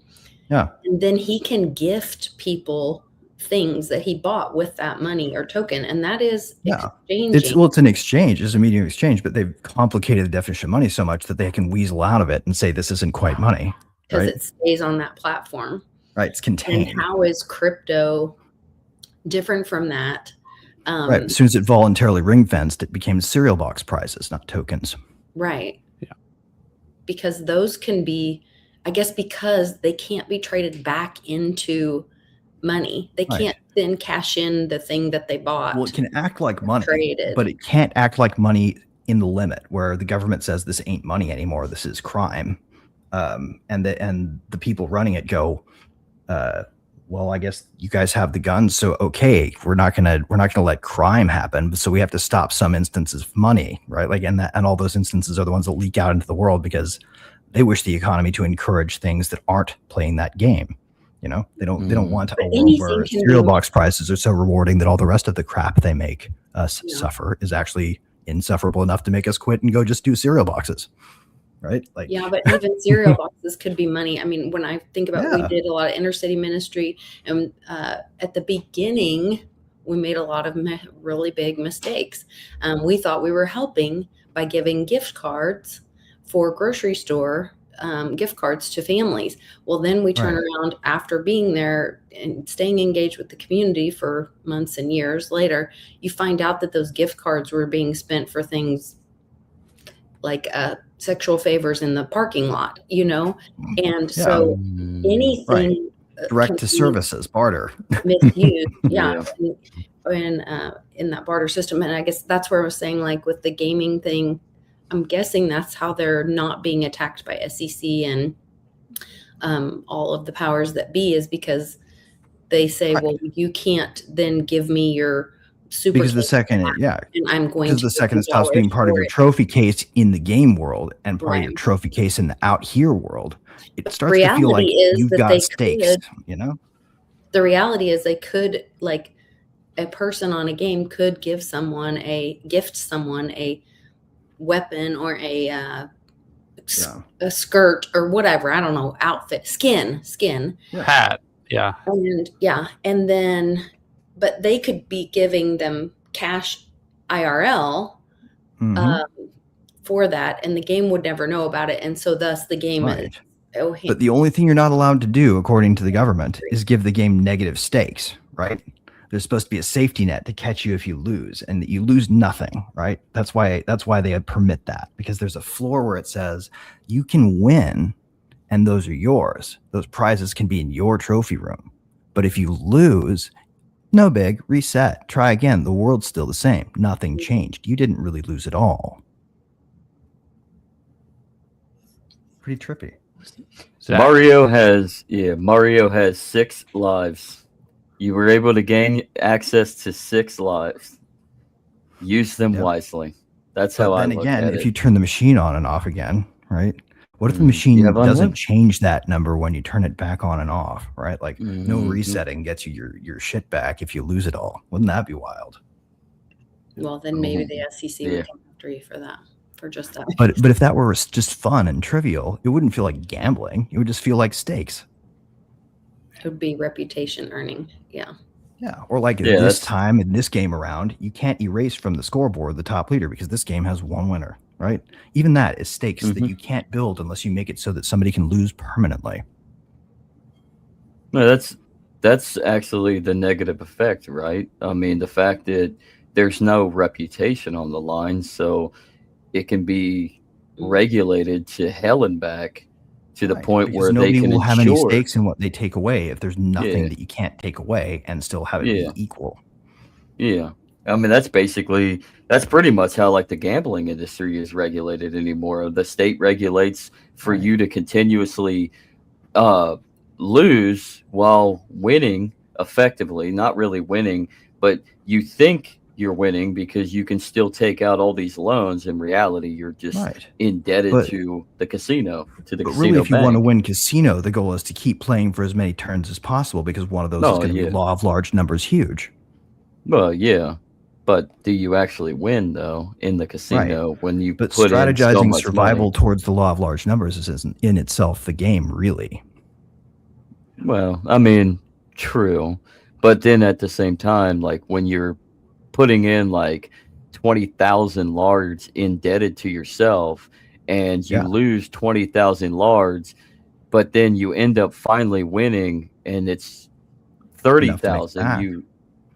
Yeah. And then he can gift people things that he bought with that money or token, and that is exchanging. It's an exchange. It's a medium exchange, but they've complicated the definition of money so much that they can weasel out of it and say this isn't quite money because it stays on that platform. Right, it's contained. And how is crypto different from that? Right, as soon as it voluntarily ring-fenced, it became cereal box prizes, not tokens. Right. Yeah. Because those can be, I guess, because they can't be traded back into money. They can't then cash in the thing that they bought. Well, it can act like money, traded. But it can't act like money in the limit where the government says this ain't money anymore. This is crime. And the people running it go, well, I guess you guys have the guns, so okay, we're not gonna let crime happen. So we have to stop some instances of money, right? Like, and all those instances are the ones that leak out into the world because they wish the economy to encourage things that aren't playing that game. They don't want a world where cereal box prices are so rewarding that all the rest of the crap they make us suffer is actually insufferable enough to make us quit and go just do cereal boxes, right? Like, yeah, but even cereal boxes could be money. I mean, when I think about, we did a lot of intercity ministry, and at the beginning, we made a lot of really big mistakes. We thought we were helping by giving gift cards for grocery store. Gift cards to families. Well, then we turn around after being there and staying engaged with the community for months and years later, you find out that those gift cards were being spent for things like sexual favors in the parking lot, and so anything direct to services, barter, misused, and in that barter system. And I guess that's where I was saying, like, with the gaming thing, I'm guessing that's how they're not being attacked by SEC and all of the powers that be, is because they say, well, you can't then give me your super. Because the second, and I'm going because to the second it stops being part of your trophy case in the game world and part of your trophy case in the out here world, it starts to feel like you've got stakes. The reality is they could, like, a person on a game could gift someone a weapon or a skirt or whatever, I don't know, outfit, skin, hat, and then, but they could be giving them cash IRL for that, and the game would never know about it, and so thus the game is. But the only thing you're not allowed to do, according to the government, is give the game negative stakes, right? There's supposed to be a safety net to catch you if you lose, and you lose nothing, right? That's why they permit that, because there's a floor where it says you can win and those are yours. Those prizes can be in your trophy room. But if you lose, no big, reset, try again. The world's still the same. Nothing changed. You didn't really lose at all. Pretty trippy. Mario has 6 lives. You were able to gain access to 6 lives. Use them wisely. That's how I look at it. If you turn the machine on and off again, right? What if the machine doesn't change that number when you turn it back on and off, right? Like no resetting gets you your shit back if you lose it all. Wouldn't that be wild? Well, then maybe the SEC Yeah. would come after you for that, for just that. But if that were just fun and trivial, it wouldn't feel like gambling. It would just feel like stakes. It would be reputation earning. Yeah. Yeah. Or like Yeah, this that's- time in this game around, you can't erase from the scoreboard the top leader because this game has one winner, right? Even that is stakes that you can't build unless you make it so that somebody can lose permanently. No, that's actually the negative effect, right? I mean, the fact that there's no reputation on the line, so it can be regulated to hell and back to the point because where they nobody can will have any ensure. stakes in what they take away if there's nothing Yeah. that you can't take away and still have it Yeah. be equal. Yeah. I mean, that's pretty much how like the gambling industry is regulated anymore. The state regulates for you to continuously lose while winning effectively, not really winning, but you think you're winning because you can still take out all these loans. In reality, you're just indebted to the casino, to the casino really, if you bank. want to win casino, the goal is to keep playing for as many turns as possible because one of those is going to be law of large numbers huge. Well, yeah. But do you actually win though in the casino when you put strategizing in so much survival money? towards the law of large numbers isn't in itself the game, really. Well, I mean, true. But then at the same time, like when you're putting in like 20,000 lards indebted to yourself and you lose 20,000 lards, but then you end up finally winning and it's 30,000,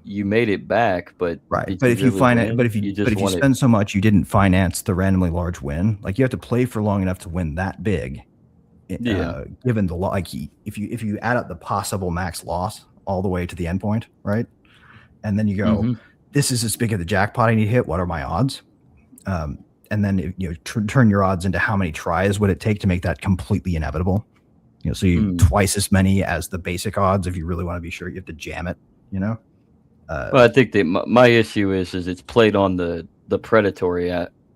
you made it back, but but if you spend so much, you didn't finance the randomly large win. Like you have to play for long enough to win that big. Given the like, if you add up the possible max loss all the way to the end point, right, and then you go, this is as big as the jackpot I need to hit. What are my odds? And then turn your odds into how many tries would it take to make that completely inevitable. So you twice as many as the basic odds. If you really want to be sure, you have to jam it. Well, I think that my issue is it's played on the predatory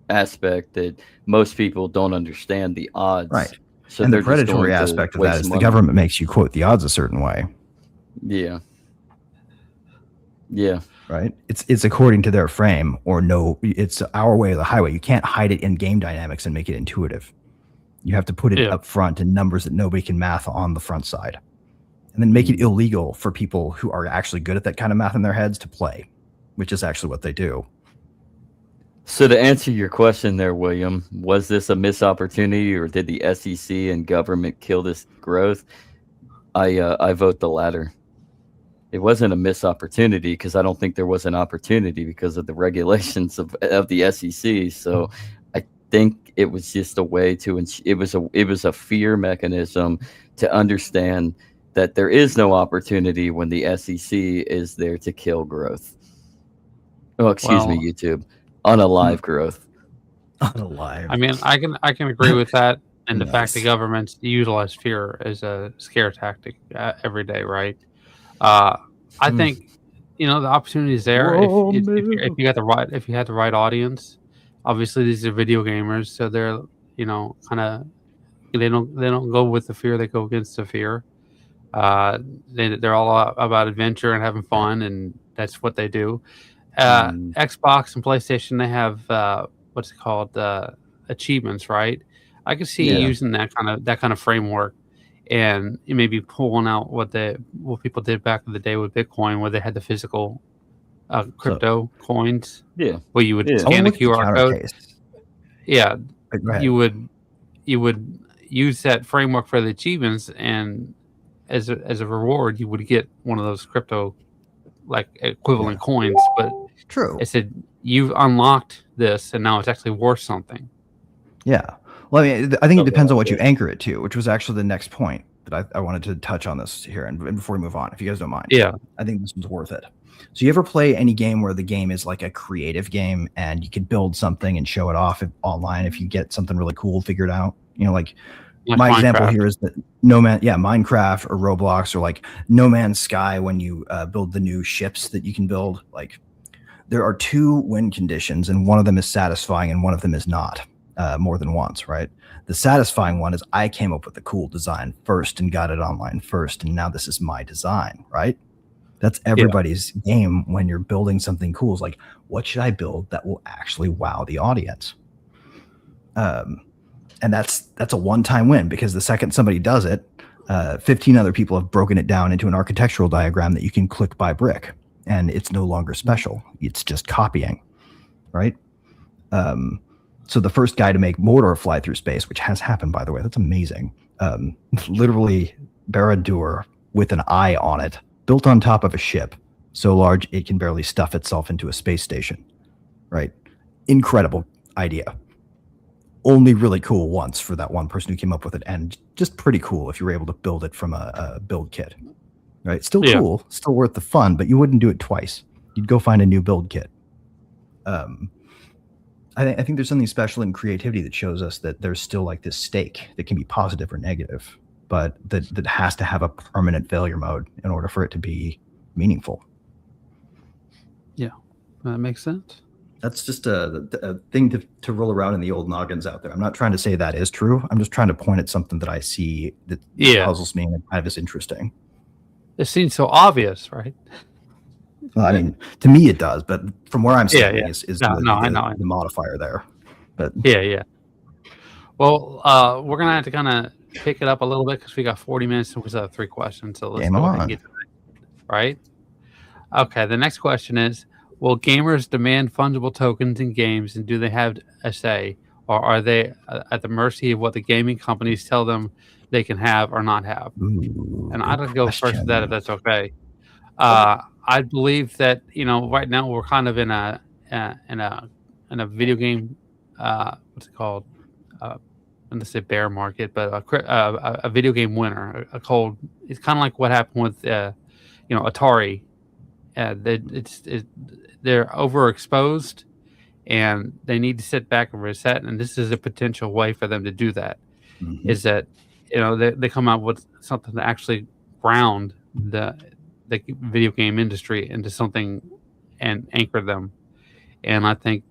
aspect that most people don't understand the odds. Right. So and the predatory aspect of that is the government makes you quote the odds a certain way. Yeah. Yeah. Right. It's according to their frame or no, it's our way or the highway. You can't hide it in game dynamics and make it intuitive. You have to put it up front in numbers that nobody can math on the front side. And then make it illegal for people who are actually good at that kind of math in their heads to play, which is actually what they do. So to answer your question there, William, was this a missed opportunity or did the SEC and government kill this growth? I vote the latter. It wasn't a missed opportunity because I don't think there was an opportunity because of the regulations of the SEC. So I think it was just a way to it was a fear mechanism to understand that there is no opportunity when the SEC is there to kill growth. Oh, excuse me, YouTube. Unalive growth. Unalive. I mean, I can agree with that, and the fact that governments utilize fear as a scare tactic every day, right? I think the opportunity is there if you had the right audience. Obviously, these are video gamers, so they're kind of they don't go with the fear; they go against the fear. They're all about adventure and having fun, and that's what they do. Xbox and PlayStation, they have what's it called, achievements, right? I could see using that kind of framework, and maybe pulling out what people did back in the day with Bitcoin, where they had the physical crypto coins. Yeah, where you would scan a QR code. Yeah, you would use that framework for the achievements, and as a reward, you would get one of those crypto like equivalent coins. But true, it said you've unlocked this, and now it's actually worth something. Yeah. Well, I mean, I think it depends on what you anchor it to, which was actually the next point that I wanted to touch on this here, and before we move on, if you guys don't mind. Yeah, I think this one's worth it. So you ever play any game where the game is like a creative game and you could build something and show it off online if you get something really cool figured out? Like my example here is that Minecraft or Roblox or like No Man's Sky, when you build the new ships that you can build, like there are two win conditions and one of them is satisfying and one of them is not. More than once, right? The satisfying one is I came up with the cool design first and got it online first, and now this is my design, right? That's everybody's game when you're building something cool. Is like, what should I build that will actually wow the audience? And that's a one-time win, because the second somebody does it, 15 other people have broken it down into an architectural diagram that you can click by brick, and it's no longer special. It's just copying, right? So the first guy to make Mordor fly through space, which has happened, by the way, that's amazing. Literally Barad-dûr with an eye on it, built on top of a ship so large it can barely stuff itself into a space station, right? Incredible idea. Only really cool once for that one person who came up with it, and just pretty cool if you were able to build it from a build kit, right? Still cool, still worth the fun, but you wouldn't do it twice. You'd go find a new build kit. I think there's something special in creativity that shows us that there's still like this stake that can be positive or negative, but that has to have a permanent failure mode in order for it to be meaningful. Yeah, that makes sense. That's just a thing to roll around in the old noggins out there. I'm not trying to say that is true. I'm just trying to point at something that I see that puzzles me and kind of is interesting. It seems so obvious, right? Well, I mean, to me it does, but from where I'm standing is the modifier there. But yeah. Well, we're gonna have to kind of pick it up a little bit because we got 40 minutes and we still have 3 questions. So let's go ahead and get to that. Right? Okay. The next question is: will gamers demand fungible tokens in games, and do they have a say, or are they at the mercy of what the gaming companies tell them they can have or not have? And I'd like to go first with that, if that's okay. I believe that right now we're kind of in a video game. What's it called? I'm gonna say bear market, but a video game winter. It's kind of like what happened with Atari. They're overexposed, and they need to sit back and reset. And this is a potential way for them to do that. Mm-hmm. Is that they come out with something to actually ground the video game industry into something and anchor them. And I think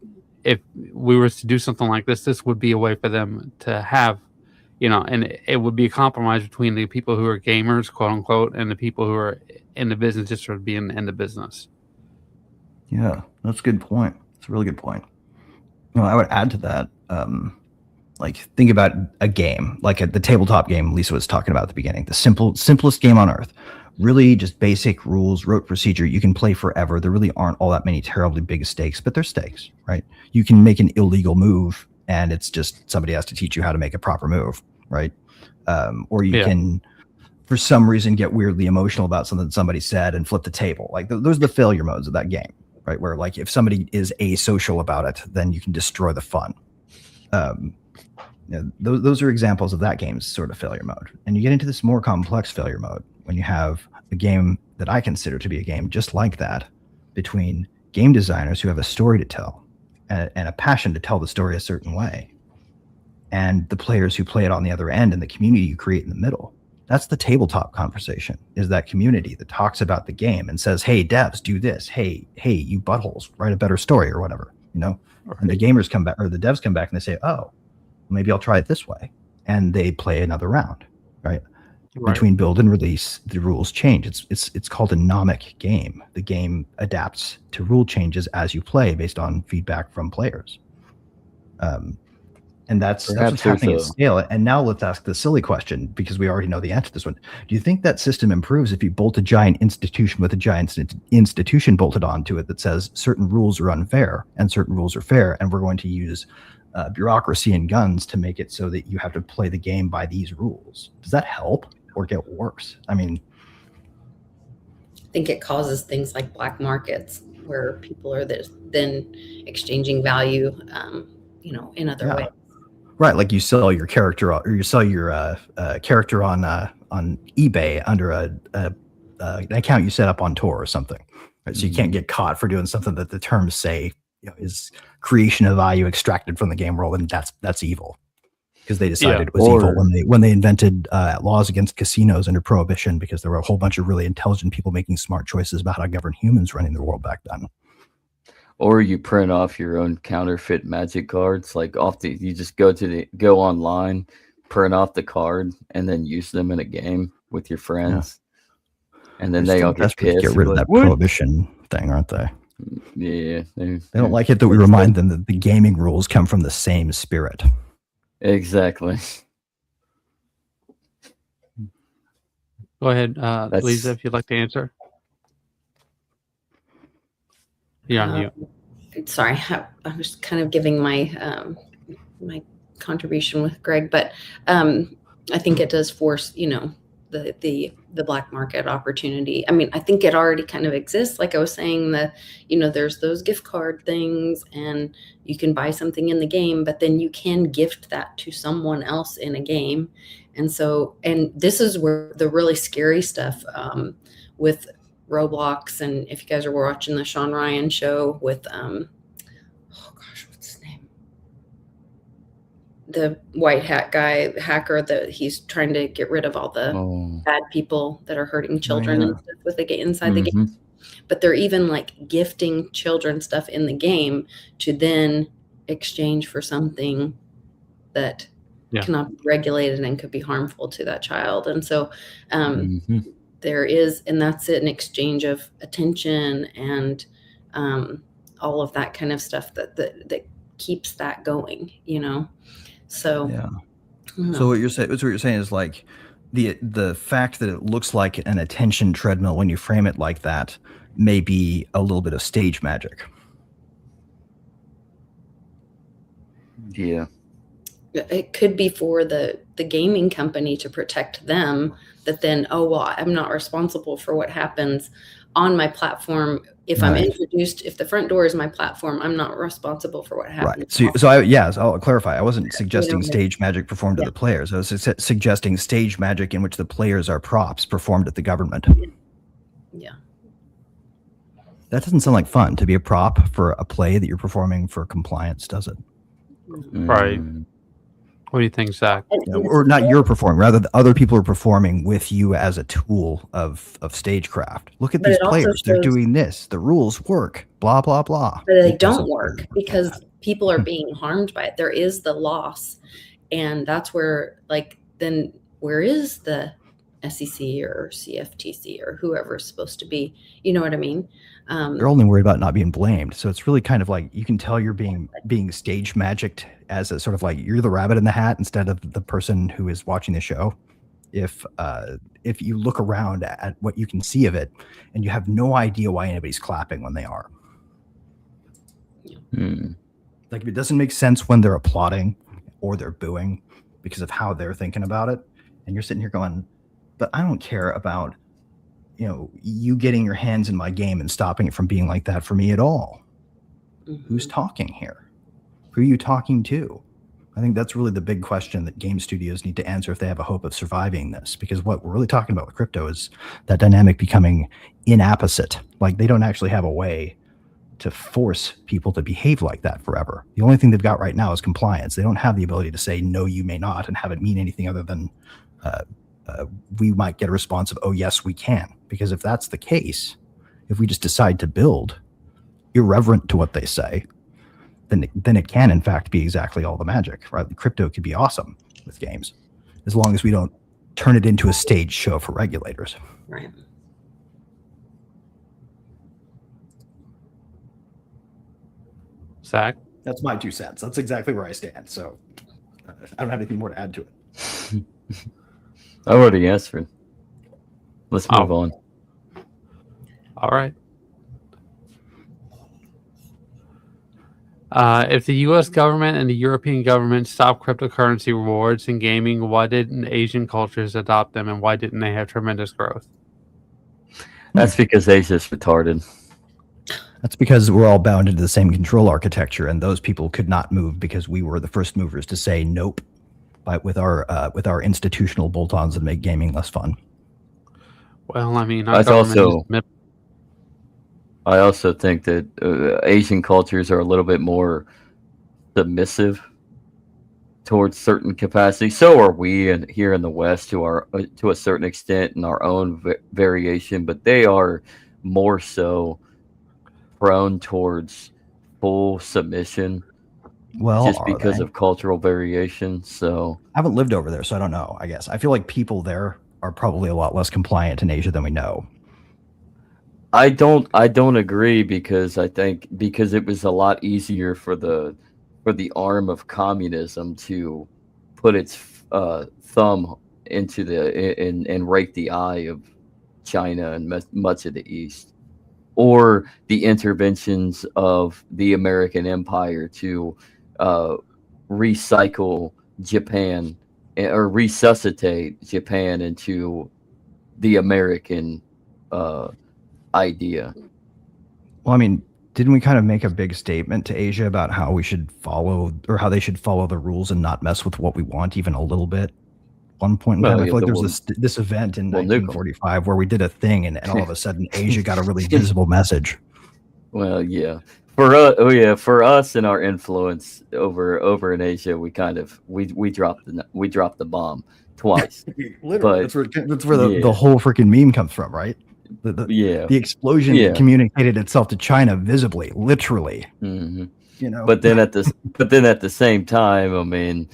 if we were to do something like this would be a way for them to have, and it would be a compromise between the people who are gamers, quote unquote, and the people who are in the business just for being in the business. Yeah, that's a good point. It's a really good point. I would add to that, like think about a game, like the tabletop game Lisa was talking about at the beginning, the simplest game on earth. Really just basic rules, rote procedure. You can play forever. There really aren't all that many terribly big stakes, but there's stakes, right? You can make an illegal move, and it's just somebody has to teach you how to make a proper move, right? Or you can, for some reason, get weirdly emotional about something somebody said and flip the table. Like those are the failure modes of that game, right? Where like if somebody is asocial about it, then you can destroy the fun. Those are examples of that game's sort of failure mode. And you get into this more complex failure mode when you have a game that I consider to be a game just like that, between game designers who have a story to tell and a passion to tell the story a certain way, and the players who play it on the other end, and the community you create in the middle. That's the tabletop conversation, is that community that talks about the game and says, hey, devs, do this. Hey, you buttholes, write a better story or whatever, And the gamers come back, or the devs come back, and they say, oh, maybe I'll try it this way. And they play another round, right? Between build and release, the rules change. It's called a nomic game. The game adapts to rule changes as you play based on feedback from players. And that's what's happening at scale. And now let's ask the silly question, because we already know the answer to this one. Do you think that system improves if you bolt a giant institution with a giant institution bolted onto it that says certain rules are unfair and certain rules are fair, and we're going to use bureaucracy and guns to make it so that you have to play the game by these rules? Does that help or get worse? I mean, I think it causes things like black markets where people are then exchanging value, in other ways. Right, like you sell your character, or you sell your character on eBay under an account you set up on Tor or something. Right? So you can't get caught for doing something that the terms say is creation of value extracted from the game world, and that's evil, because they decided it was evil when they invented laws against casinos under Prohibition, because there were a whole bunch of really intelligent people making smart choices about how to govern humans running the world back then. Or you print off your own counterfeit Magic cards, like you just go online, print off the card, and then use them in a game with your friends. And then They're they still all get desperate to pissed. get rid of like, that "What?" prohibition thing, aren't they? Yeah. They don't like it that we remind them that the gaming rules come from the same spirit. Exactly. Go ahead, Lisa, if you'd like to answer. You're on mute. Sorry, I was kind of giving my my contribution with Greg, but I think it does force, the black market opportunity. I mean, I think it already kind of exists. Like I was saying, there's those gift card things, and you can buy something in the game, but then you can gift that to someone else in a game. And this is where the really scary stuff with Roblox, and if you guys are watching the Sean Ryan show with what's his name, the white hat guy hacker, that he's trying to get rid of all the bad people that are hurting children and stuff with inside the game. But they're even like gifting children stuff in the game to then exchange for something that cannot be regulated and could be harmful to that child. And so there is, and that's an exchange of attention and all of that kind of stuff that keeps that going, So So what you're saying is like the fact that it looks like an attention treadmill when you frame it like that may be a little bit of stage magic. Yeah. It could be for the gaming company to protect them, that then, I'm not responsible for what happens on my platform. If I'm introduced, if the front door is my platform, I'm not responsible for what happens. Right. So I'll clarify. I wasn't suggesting stage magic performed to the players. I was suggesting stage magic in which the players are props performed at the government. Yeah. That doesn't sound like fun to be a prop for a play that you're performing for compliance, does it? Right. What do you think, Zach? Or not you're performing, rather the other people are performing with you as a tool of stagecraft. Look at these players. They're doing this. The rules work. Blah, blah, blah. But they don't work because people are being harmed by it. There is the loss. And that's where, then where is the SEC or CFTC or whoever is supposed to be? You know what I mean? They're only worried about not being blamed. So it's really kind of like you can tell you're being stage magicked as a sort of like you're the rabbit in the hat instead of the person who is watching the show. If you look around at what you can see of it and you have no idea why anybody's clapping when they are. Like if it doesn't make sense when they're applauding or they're booing because of how they're thinking about it, and you're sitting here going, but I don't care about you getting your hands in my game and stopping it from being like that for me at all. Who's talking here? Who are you talking to? I think that's really the big question that game studios need to answer if they have a hope of surviving this, because what we're really talking about with crypto is that dynamic becoming inapposite. Like they don't actually have a way to force people to behave like that forever. The only thing they've got right now is compliance. They don't have the ability to say, no, you may not, and have it mean anything other than we might get a response of, oh, yes, we can. Because if that's the case, if we just decide to build irreverent to what they say, then it can, in fact, be exactly all the magic, right? The crypto could be awesome with games, as long as we don't turn it into a stage show for regulators. Right. Zach? That's my 2 cents. That's exactly where I stand. So I don't have anything more to add to it. I already answered. Let's move on. All right. If the U.S. government and the European government stopped cryptocurrency rewards in gaming, why didn't Asian cultures adopt them, and why didn't they have tremendous growth? That's because Asia's retarded. That's because we're all bound into the same control architecture, and those people could not move because we were the first movers to say nope. With our institutional bolt-ons that make gaming less fun. Well, I mean, I also think that Asian cultures are a little bit more submissive towards certain capacity. So are we here in the West to a certain extent in our own variation, but they are more so prone towards full submission. Well, just because of cultural variation. So I haven't lived over there, so I don't know. I guess I feel like people there are probably a lot less compliant in Asia than we know. I don't agree, because I think because it was a lot easier for the arm of communism to put its thumb into and rake the eye of China and much of the East, or the interventions of the American Empire to uh, recycle Japan, or resuscitate Japan into the American uh, idea. Well, I mean, didn't we kind of make a big statement to Asia about how we should follow, or how they should follow the rules and not mess with what we want even a little bit? One point in time, I feel like there was this event in 1945 where we did a thing, and all of a sudden Asia got a really visible message. Well, yeah. For us and our influence over in Asia, we kind of we dropped the bomb twice. Literally, that's where the whole freaking meme comes from, right? The explosion communicated itself to China visibly, literally. Mm-hmm. You know, but then at the same time, I mean,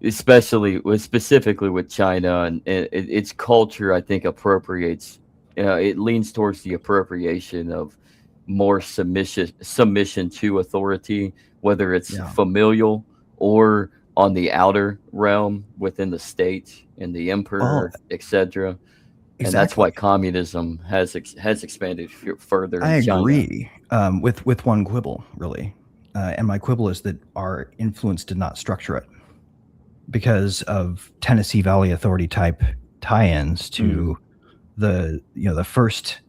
specifically with China and its culture, I think appropriates. It leans towards the appropriation of more submission to authority, whether it's familial or on the outer realm within the state and the emperor, etc. And that's why communism has expanded further. I agree with one quibble, really. And my quibble is that our influence did not structure it because of Tennessee Valley Authority type tie-ins to the first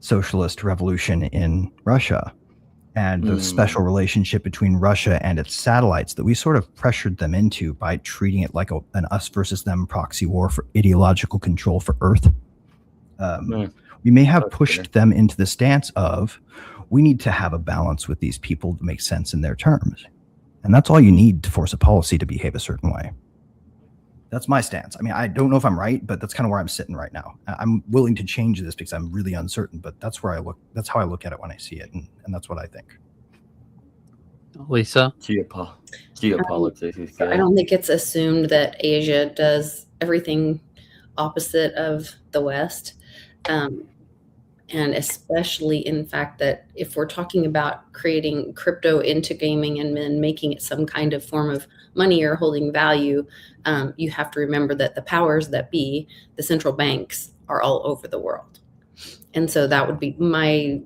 socialist revolution in Russia, and the special relationship between Russia and its satellites that we sort of pressured them into by treating it like an us versus them proxy war for ideological control for Earth. We may have pushed them into the stance of, we need to have a balance with these people to make sense in their terms. And that's all you need to force a policy to behave a certain way. That's my stance. I mean, I don't know if I'm right, but that's kind of where I'm sitting right now. I'm willing to change this because I'm really uncertain, but that's where I look. That's how I look at it when I see it. And that's what I think. Lisa? Geopolitics. I don't think it's assumed that Asia does everything opposite of the West. And especially in fact that if we're talking about creating crypto into gaming and then making it some kind of form of money or holding value, you have to remember that the powers that be, the central banks, are all over the world. And so that would be my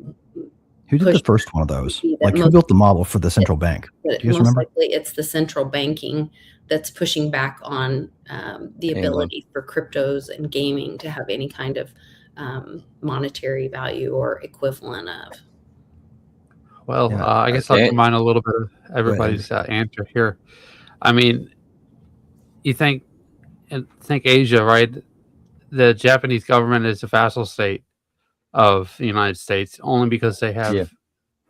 Who did the first one of those? Like, who built the model for the central bank? Do you guys remember? Likely it's the central banking that's pushing back on the ability for cryptos and gaming to have any kind of monetary value or equivalent of. Well, I guess I'll combine a little bit of everybody's answer here. I mean, you think Asia, right? The Japanese government is a vassal state of the United States only because they have,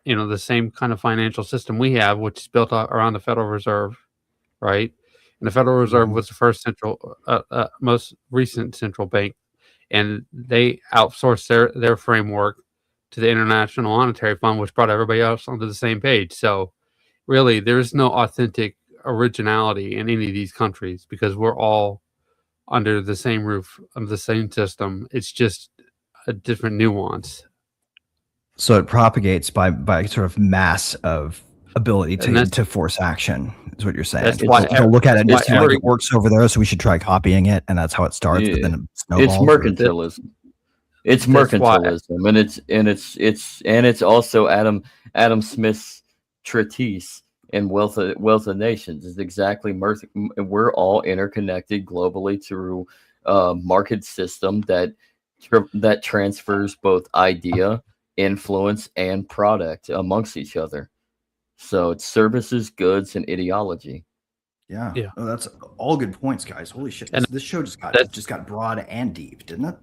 the same kind of financial system we have, which is built around the Federal Reserve, right? And the Federal Reserve was the first most recent central bank. And they outsourced their framework to the International Monetary Fund, which brought everybody else onto the same page. So really, there's no authentic originality in any of these countries because we're all under the same roof of the same system. It's just a different nuance. So it propagates by sort of mass of ability to force action, is what you're saying. That's why they'll look at it and just like it works over there, so we should try copying it, and that's how it starts. But then it snowballs. It's mercantilism. It's mercantilism, and it's also Adam Smith's treatise in Wealth of Nations. Is exactly we're all interconnected globally through a market system that transfers both idea, influence, and product amongst each other. So it's services, goods, and ideology. Yeah. Oh, that's all good points, guys. Holy shit! This show just got broad and deep, didn't it?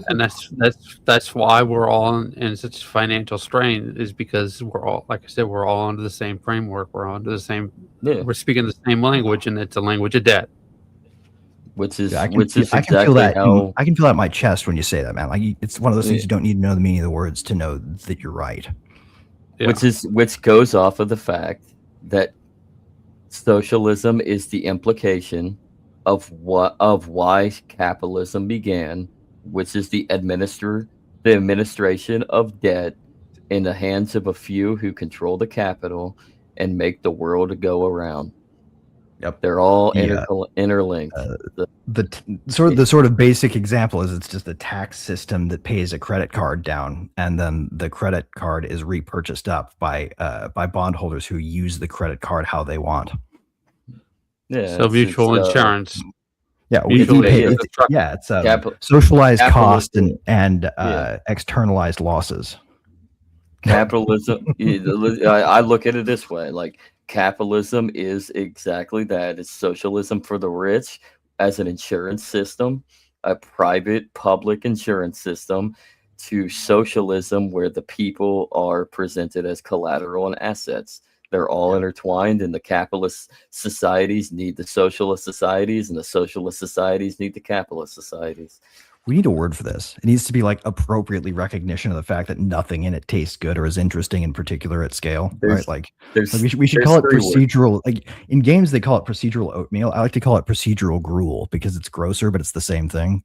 And that's why we're all in such financial strain, is because we're all, like I said, we're all under the same framework. We're under the same. We're speaking the same language, and it's a language of debt. Which is I can feel that in my chest when you say that, man. Like, it's one of those things you don't need to know the meaning of the words to know that you're right. Yeah. Which goes off of the fact that socialism is the implication of why capitalism began, which is the administrative the administration of debt in the hands of a few who control the capital and make the world go around. Yep. They're all Yeah. interlinked. The sort of basic example is it's just a tax system that pays a credit card down, and then the credit card is repurchased up by bondholders who use the credit card how they want. Yeah. So mutual insurance. Yeah, it's socialized cost and externalized losses. Capitalism. I look at it this way: like capitalism is exactly that. It's socialism for the rich as an insurance system, a private public insurance system, to socialism where the people are presented as collateral and assets. They're all intertwined, and the capitalist societies need the socialist societies, and the socialist societies need the capitalist societies. We need a word for this. It needs to be like appropriately recognition of the fact that nothing in it tastes good or is interesting in particular at scale, right? Like we should call it procedural. Words. Like in games, they call it procedural oatmeal. I like to call it procedural gruel because it's grosser, but it's the same thing.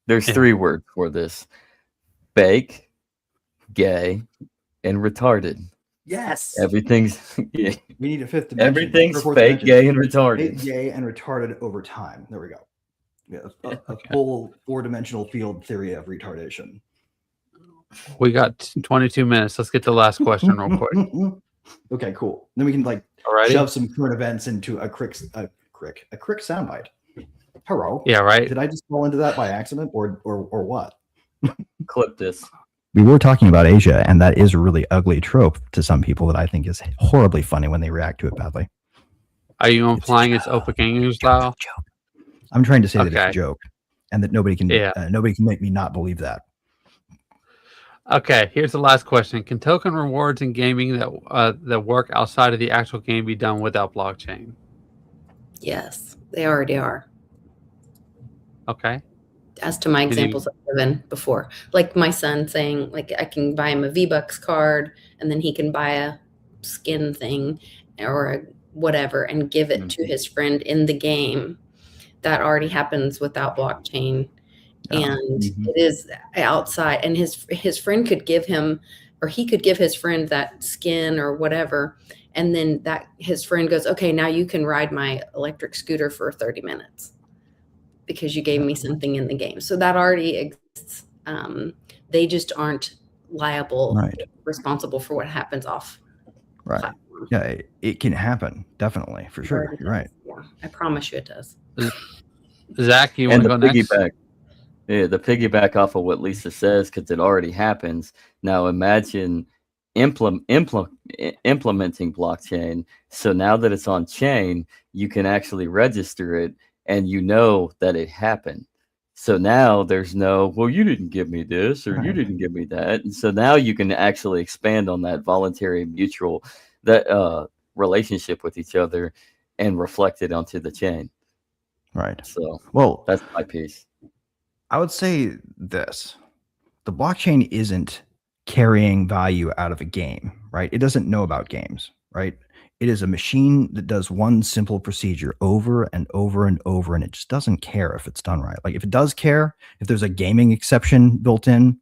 There's 3 words for this: fake, gay, and retarded. Yes. Everything's we need a 5th dimension. Everything's fake, gay, and retarded. Fake, gay, and retarded over time. There we go. Yeah, a full 4-dimensional field theory of retardation. We got 22 minutes. Let's get to the last question real quick. Okay, cool. Then we can shove some current events into a crick soundbite. Hello. Yeah, right. Did I just fall into that by accident or what? Clip this. We were talking about Asia, and that is a really ugly trope to some people that I think is horribly funny when they react to it badly. Are you implying it's Opegangu style? I'm trying to say that it's a joke, and that nobody can make me not believe that. Okay, here's the last question: can token rewards in gaming that work outside of the actual game be done without blockchain? Yes, they already are. Okay. As to my examples I've given before, like my son saying, like I can buy him a V-Bucks card, and then he can buy a skin thing or a whatever and give it to his friend in the game. That already happens without blockchain, and it is outside. And his friend could give him, or he could give his friend that skin or whatever, and then that his friend goes, okay, now you can ride my electric scooter for 30 minutes because you gave me something in the game. So that already exists. They just aren't liable, responsible for what happens off. Right. Platform. Yeah, it can happen. Definitely, for sure. You're right. Yeah, I promise you it does. Zach, you want to go next? Yeah, the piggyback off of what Lisa says, because it already happens. Now imagine implementing blockchain. So now that it's on chain, you can actually register it, and you know that it happened. So now there's no, well, you didn't give me this or you didn't give me that. And so now you can actually expand on that voluntary mutual relationship with each other and reflect it onto the chain. Right. So, well, that's my piece. I would say this: the blockchain isn't carrying value out of a game, right? It doesn't know about games, right? It is a machine that does one simple procedure over and over and over, and it just doesn't care if it's done right. Like if it does care, if there's a gaming exception built in,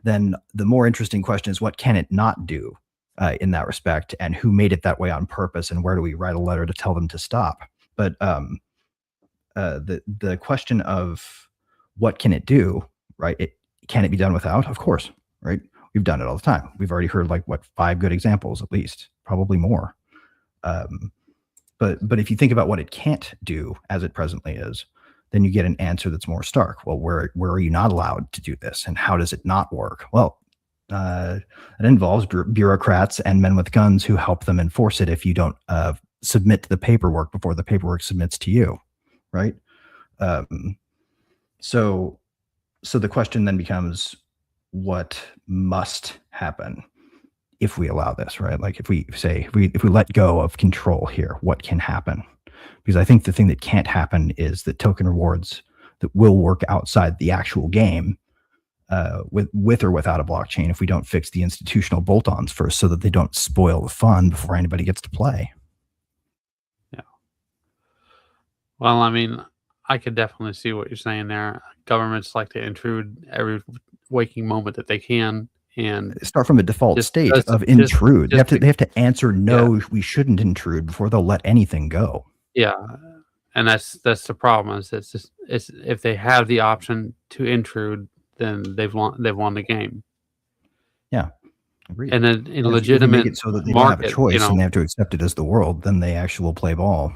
then the more interesting question is what can it not do in that respect, and who made it that way on purpose, and where do we write a letter to tell them to stop? But the question of what can it do, right? Can it be done without? Of course, right? We've done it all the time. We've already heard 5 good examples, at least, probably more. But if you think about what it can't do as it presently is, then you get an answer that's more stark. Well, where are you not allowed to do this, and how does it not work? Well, it involves bureaucrats and men with guns who help them enforce it if you don't submit the paperwork before the paperwork submits to you, right? So the question then becomes, what must happen if we allow this, right? Like if we let go of control here, what can happen? Because I think the thing that can't happen is that token rewards that will work outside the actual game, with or without a blockchain, if we don't fix the institutional bolt-ons first so that they don't spoil the fun before anybody gets to play. Yeah. Well, I mean, I could definitely see what you're saying there. Governments like to intrude every waking moment that they can, and Start from a default Just- state just- of just- intrude. just they have to answer no, we shouldn't intrude before they'll let anything go. yeah, and that's the problem. Is it's if they have the option to intrude, then they've won the game. Yeah, agreed. And then in And if you legitimate make it so that they don't have a market, choice and they have to accept it as the world, then they actually will play ball.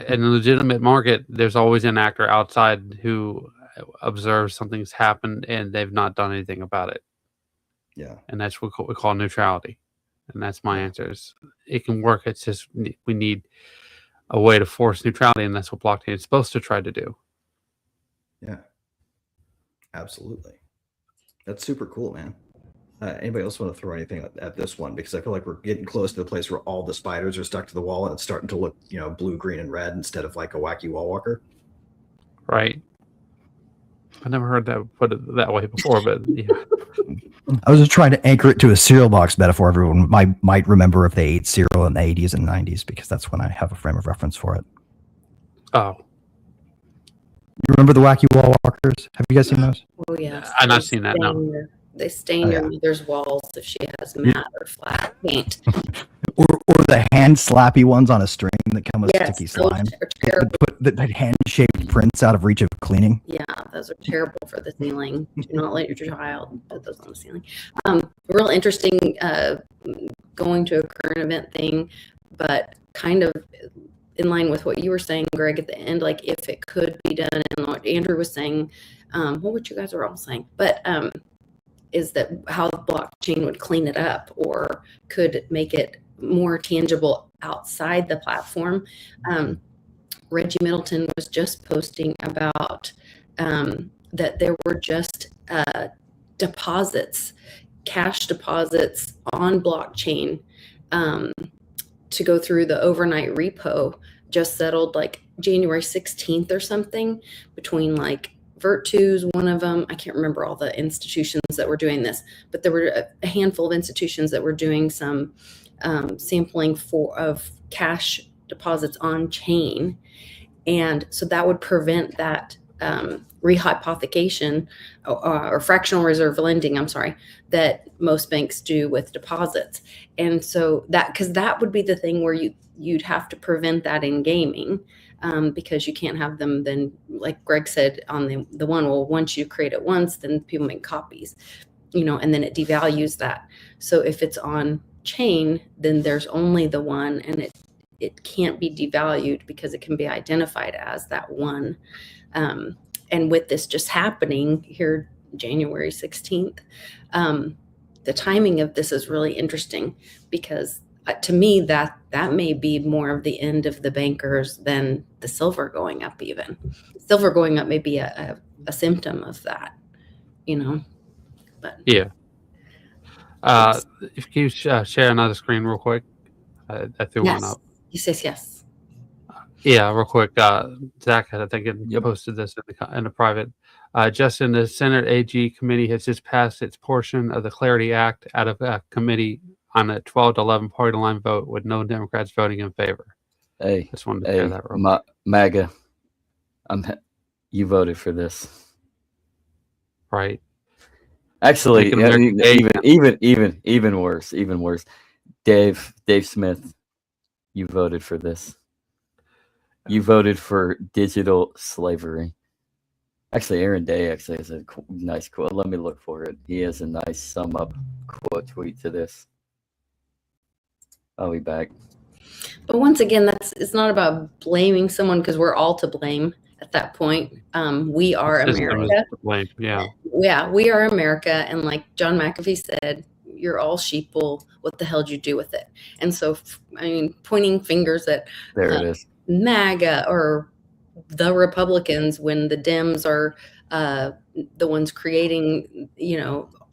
in a legitimate market, there's always an actor outside who observes something's happened and they've not done anything about it. Yeah. And that's what we call neutrality. And that's my answer. It can work. It's just we need a way to force neutrality, and that's what blockchain is supposed to try to do. Yeah. Absolutely. That's super cool, man. Anybody else want to throw anything at this one? Because I feel like we're getting close to the place where all the spiders are stuck to the wall and it's starting to look, blue, green, and red instead of like a wacky wall walker. Right. I never heard that put it that way before, but yeah. I was just trying to anchor it to a cereal box metaphor. Everyone might remember if they ate cereal in the 80s and 90s, because that's when I have a frame of reference for it. Oh. You remember the wacky wall walkers? Have you guys seen those? Oh, yes. I've not seen that, no. They stain your mother's walls if she has matte or flat paint. Or the hand slappy ones on a string that come with Yes, sticky those slime. are terrible. That hand-shaped prints out of reach of cleaning. Yeah, those are terrible for the ceiling. Do not let your child put those on the ceiling. Real interesting going to a current event thing, but kind of in line with what you were saying, Greg, at the end, like if it could be done, and what Andrew was saying, what you guys were all saying, but is that how the blockchain would clean it up or could make it more tangible outside the platform. Reggie Middleton was just posting about that there were just deposits, cash deposits on blockchain to go through the overnight repo, just settled like January 16th or something, between like Virtu's one of them. I can't remember all the institutions that were doing this, but there were a handful of institutions that were doing some sampling of cash deposits on chain. And so that would prevent that rehypothecation or fractional reserve lending, that most banks do with deposits. And so because that would be the thing where you'd have to prevent that in gaming. Because you can't have them then, like Greg said on the one, well, once you create it once, then people make copies, and then it devalues that. So if it's on chain, then there's only the one, and it can't be devalued because it can be identified as that one. And with this just happening here, January 16th, the timing of this is really interesting because to me, that may be more of the end of the bankers than the silver going up. Even silver going up may be a symptom of that, But yeah. If you share another screen real quick, I threw one up. Yes. Yeah, real quick. Zach, I think it posted this in the private. Justin, the Senate AG committee has just passed its portion of the Clarity Act out of committee on a 12-11 party line vote with no Democrats voting in favor. Hey, just wanted to share that real quick. MAGA, you voted for this, right? Actually, even worse. Dave Smith, you voted for this. You voted for digital slavery. Actually, Aaron Day has a nice quote. Let me look for it. He has a nice sum up quote tweet to this. I'll be back. But once again, it's not about blaming someone because we're all to blame at that point. We are America. Yeah, we are America. And like John McAfee said, you're all sheeple. What the hell did you do with it? And so, pointing fingers at it is. MAGA or the Republicans when the Dems are the ones creating,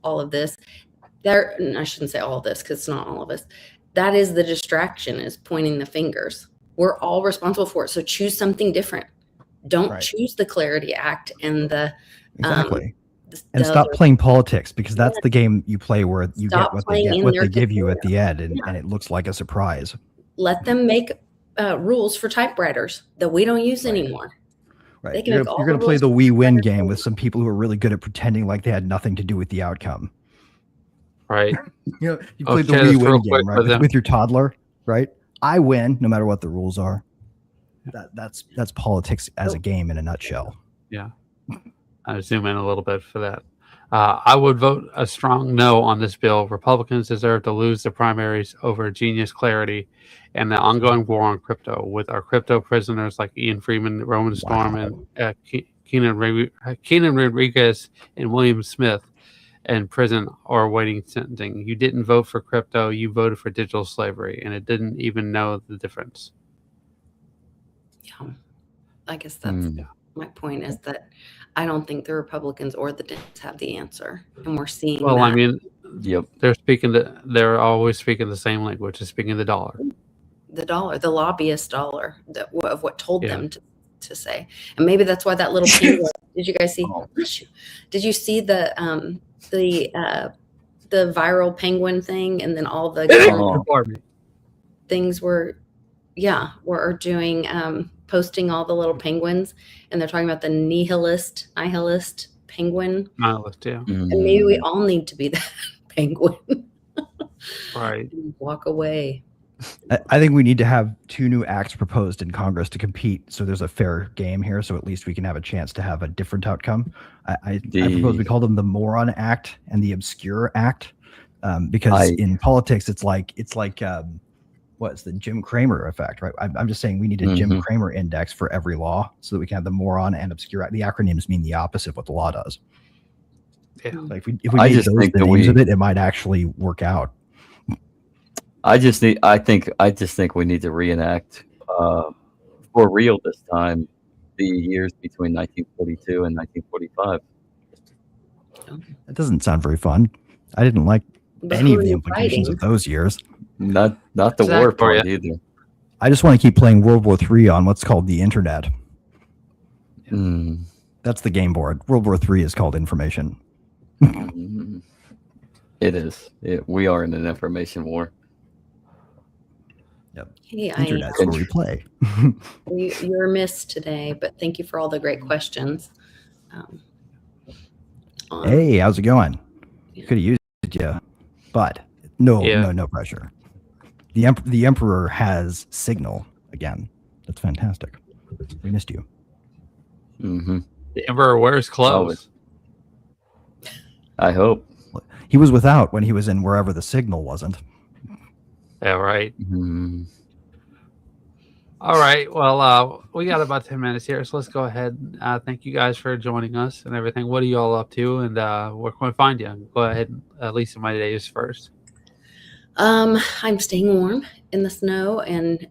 all of this. I shouldn't say all of this because it's not all of us. That is the distraction, is pointing the fingers. We're all responsible for it. So choose something different. Don't choose the Clarity Act and the exactly. And stop playing politics, because that's the game you play where you get what they give you at the end, and it looks like a surprise. Let them make rules for typewriters that we don't use anymore. Right. can You're make all going to the play rules the we win wonderful. game with some people who are really good at pretending like they had nothing to do with the outcome. Right. You I'll played the share we this real win quick game, right? with them. With your toddler, right? I win no matter what the rules are. That's politics as a game in a nutshell. Yeah. I zoom in a little bit for that. I would vote a strong no on this bill. Republicans deserve to lose the primaries over genius clarity and the ongoing war on crypto, with our crypto prisoners like Ian Freeman, Roman Storm, and Keenan Rodriguez and William Smith in prison or awaiting sentencing. You didn't vote for crypto, you voted for digital slavery, and it didn't even know the difference. Yeah, I guess that's my point, is that I don't think the Republicans or the Dems have the answer, and we're seeing. Well, that. I mean, Yep. they're always speaking the same language, they're speaking the dollar. The dollar, the lobbyist dollar, of what told them to say, and maybe that's why that little penguin. Did you guys see? Did you see the viral penguin thing, and then all the things were doing posting all the little penguins, and they're talking about the nihilist penguin. Nihilist, yeah. And maybe we all need to be that penguin. Right. Walk away. I think we need to have 2 new acts proposed in Congress to compete, so there's a fair game here, so at least we can have a chance to have a different outcome. I propose we call them the Moron Act and the Obscure Act, because in politics it's like what's the Jim Cramer effect, right? I'm just saying we need a Jim Cramer index for every law so that we can have the Moron and Obscure Act. The acronyms mean the opposite of what the law does. Yeah. Like if we made those the names of it, it might actually work out. I just think we need to reenact for real this time the years between 1942 and 1945. That doesn't sound very fun. I didn't like any of the implications of those years. Not the war part either. I just want to keep playing World War III on what's called the internet. That's the game board. World War III is called information. It is. We are in an information war. Yep. Hey, Internet's where we play. You're missed today, but thank you for all the great questions. Hey, how's it going? Could have used you, but no pressure. The Emperor has signal again. That's fantastic. We missed you. The Emperor wears clothes. I hope. He was without when he was in wherever the signal wasn't. Yeah, right. All right. Well, we got about 10 minutes here, so let's go ahead. Thank you guys for joining us and everything. What are you all up to, and where can we find you? Go ahead, Lisa, my days first. I'm staying warm in the snow and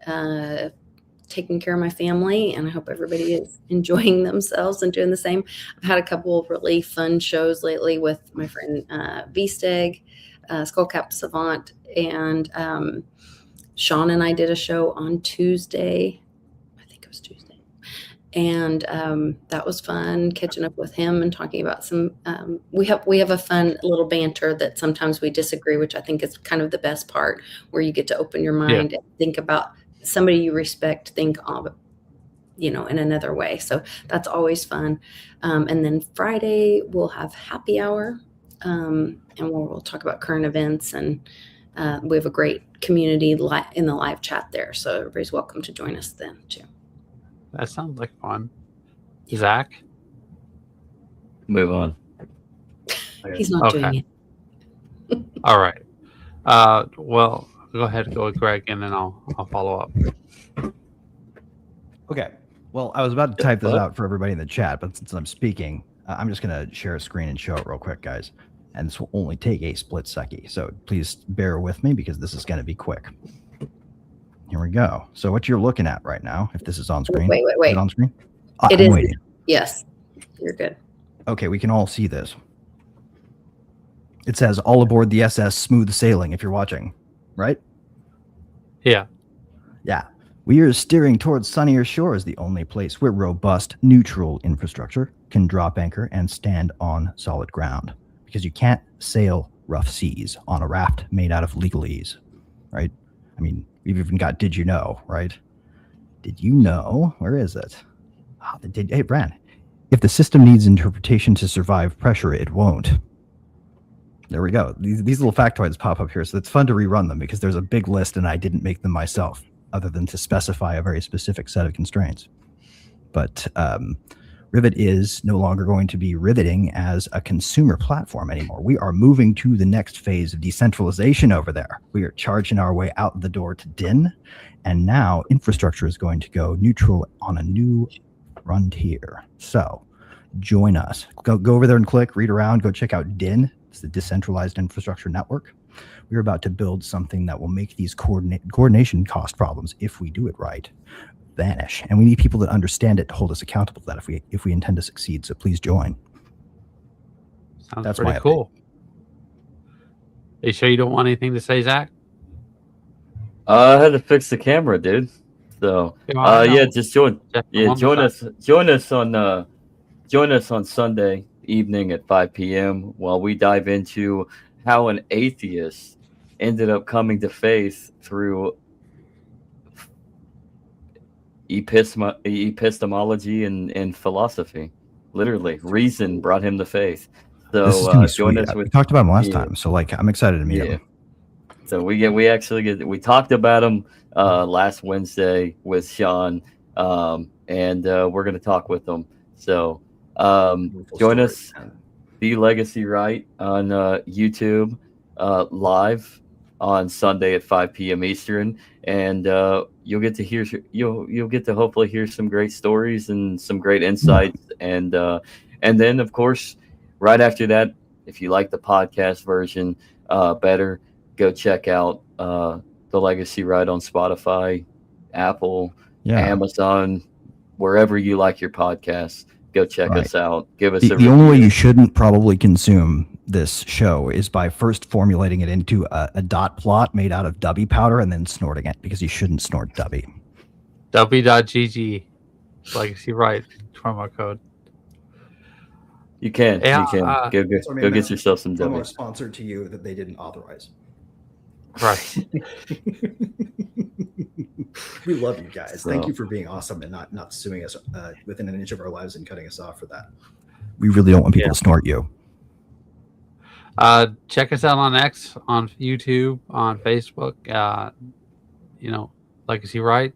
taking care of my family, and I hope everybody is enjoying themselves and doing the same. I've had a couple of really fun shows lately with my friend V-Steg, Skullcap Savant, and Sean and I did a show on Tuesday. I think it was Tuesday. And that was fun, catching up with him and talking about some we have a fun little banter that sometimes we disagree, which I think is kind of the best part, where you get to open your mind and think about somebody you respect, think of, in another way. So that's always fun. And then Friday we'll have happy hour, and we'll talk about current events, and we have a great community in the live chat there. So everybody's welcome to join us then too. That sounds like fun. Zach? Move on. He's not doing it. All right. Well, go ahead and go with Greg, and then I'll follow up. Okay. Well, I was about to type this out for everybody in the chat, but since I'm speaking, I'm just going to share a screen and show it real quick, guys. And this will only take a split second. So please bear with me because this is going to be quick. Here we go. So what you're looking at right now, if this is on screen. Wait. Is it on screen? It is. Waiting. Yes. You're good. Okay, we can all see this. It says all aboard the SS Smooth Sailing if you're watching, right? Yeah. Yeah. We are steering towards sunnier shores, the only place where robust, neutral infrastructure can drop anchor and stand on solid ground. Because you can't sail rough seas on a raft made out of legalese, right? I mean, we've even got Did You Know, right? Did you know? Where is it? Hey, Brand, if the system needs interpretation to survive pressure, it won't. There we go. These little factoids pop up here, so it's fun to rerun them because there's a big list and I didn't make them myself, other than to specify a very specific set of constraints. But Rivet is no longer going to be riveting as a consumer platform anymore. We are moving to the next phase of decentralization over there. We are charging our way out the door to DIN, and now infrastructure is going to go neutral on a new frontier. So join us. Go over there and click, read around, go check out DIN. It's the Decentralized Infrastructure Network. We're about to build something that will make these coordination cost problems, if we do it right, vanish. And we need people that understand it to hold us accountable to that if we intend to succeed. So please join. Sounds pretty cool. Are you sure you don't want anything to say, Zach? I had to fix the camera, dude. So just join. Join us on Sunday evening at 5 p.m. while we dive into how an atheist ended up coming to faith through epistemology and philosophy. Literally, reason brought him to faith. So join us. We talked about him last time, so I'm excited to meet him. So we talked about him last Wednesday with Sean, and we're gonna talk with him. So join us, The Legacy Right, on YouTube live on Sunday at 5 p.m. Eastern, and you'll get to hopefully hear some great stories and some great insights, and then of course right after that, if you like the podcast version better, go check out The Legacy Right on Spotify, Apple, Amazon, wherever you like your podcasts. Go check us out. Give us the only way you shouldn't probably consume this show is by first formulating it into a dot plot made out of Dubby powder and then snorting it, because you shouldn't snort Dubby. Dubby.gg. Legacy Right. Promo code. You can. Go get yourself some Dubby. Sponsored to you that they didn't authorize. Right. We love you guys. Thank you for being awesome and not suing us within an inch of our lives and cutting us off for that. We really don't want people to snort you. Check us out on X, on YouTube, on Facebook. Legacy Right,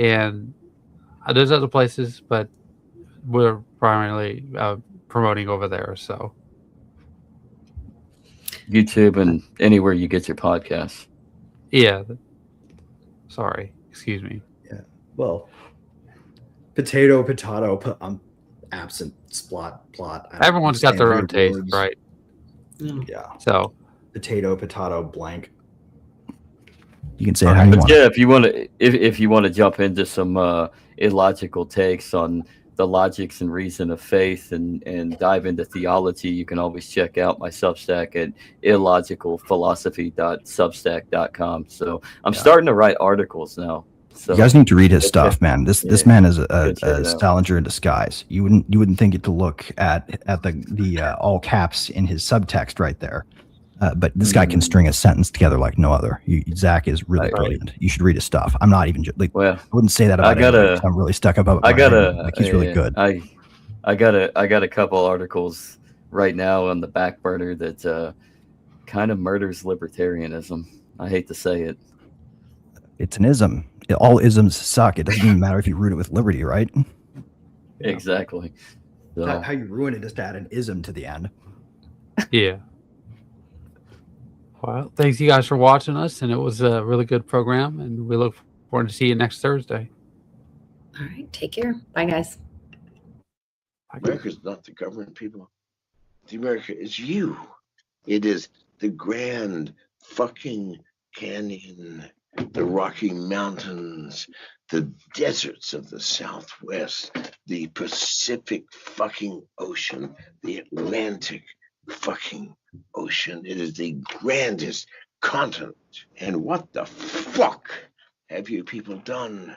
and there's other places, but we're primarily promoting over there. So YouTube and anywhere you get your podcasts. Yeah. Sorry. Excuse me. Yeah. Well, potato, absent, plot. Everyone's got their own taste, right? Yeah. So potato, blank. You can say it how you want. Yeah, if you want to jump into some illogical takes on the logics and reason of faith and dive into theology, you can always check out my Substack at illogicalphilosophy.substack.com. So I'm starting to write articles now. So you guys need to read his stuff, man. This man is a Salinger in disguise. You wouldn't think it to look at the all caps in his subtext right there. But this guy can string a sentence together like no other. Zach is really brilliant. You should read his stuff. I'm not even I wouldn't say that about him. I'm really stuck up. He's really good. I got a couple articles right now on the back burner that kind of murders libertarianism. I hate to say it. It's an ism. All isms suck. It doesn't even matter if you root it with liberty, right? Exactly. So. How you ruin it is to add an ism to the end. Yeah. Well, thanks you guys for watching us, and it was a really good program, and we look forward to see you next Thursday. All right, take care. Bye, guys. America's not the government, people. The America is you. It is the Grand fucking Canyon, the Rocky Mountains, the deserts of the Southwest, the Pacific fucking Ocean, the Atlantic fucking Ocean. It is the grandest continent. And what the fuck have you people done?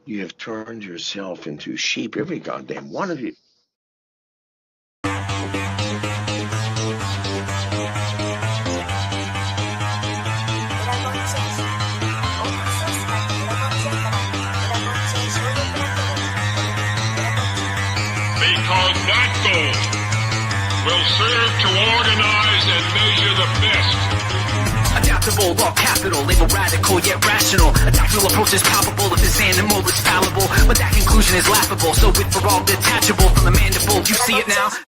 You have turned yourself into sheep, every goddamn one of you. struggle will serve to organize and measure the best. Adaptable, all capital, label radical yet rational. A tactical approach is palpable if this animal is fallible, but that conclusion is laughable. So with for all detachable from the mandible, you see it now.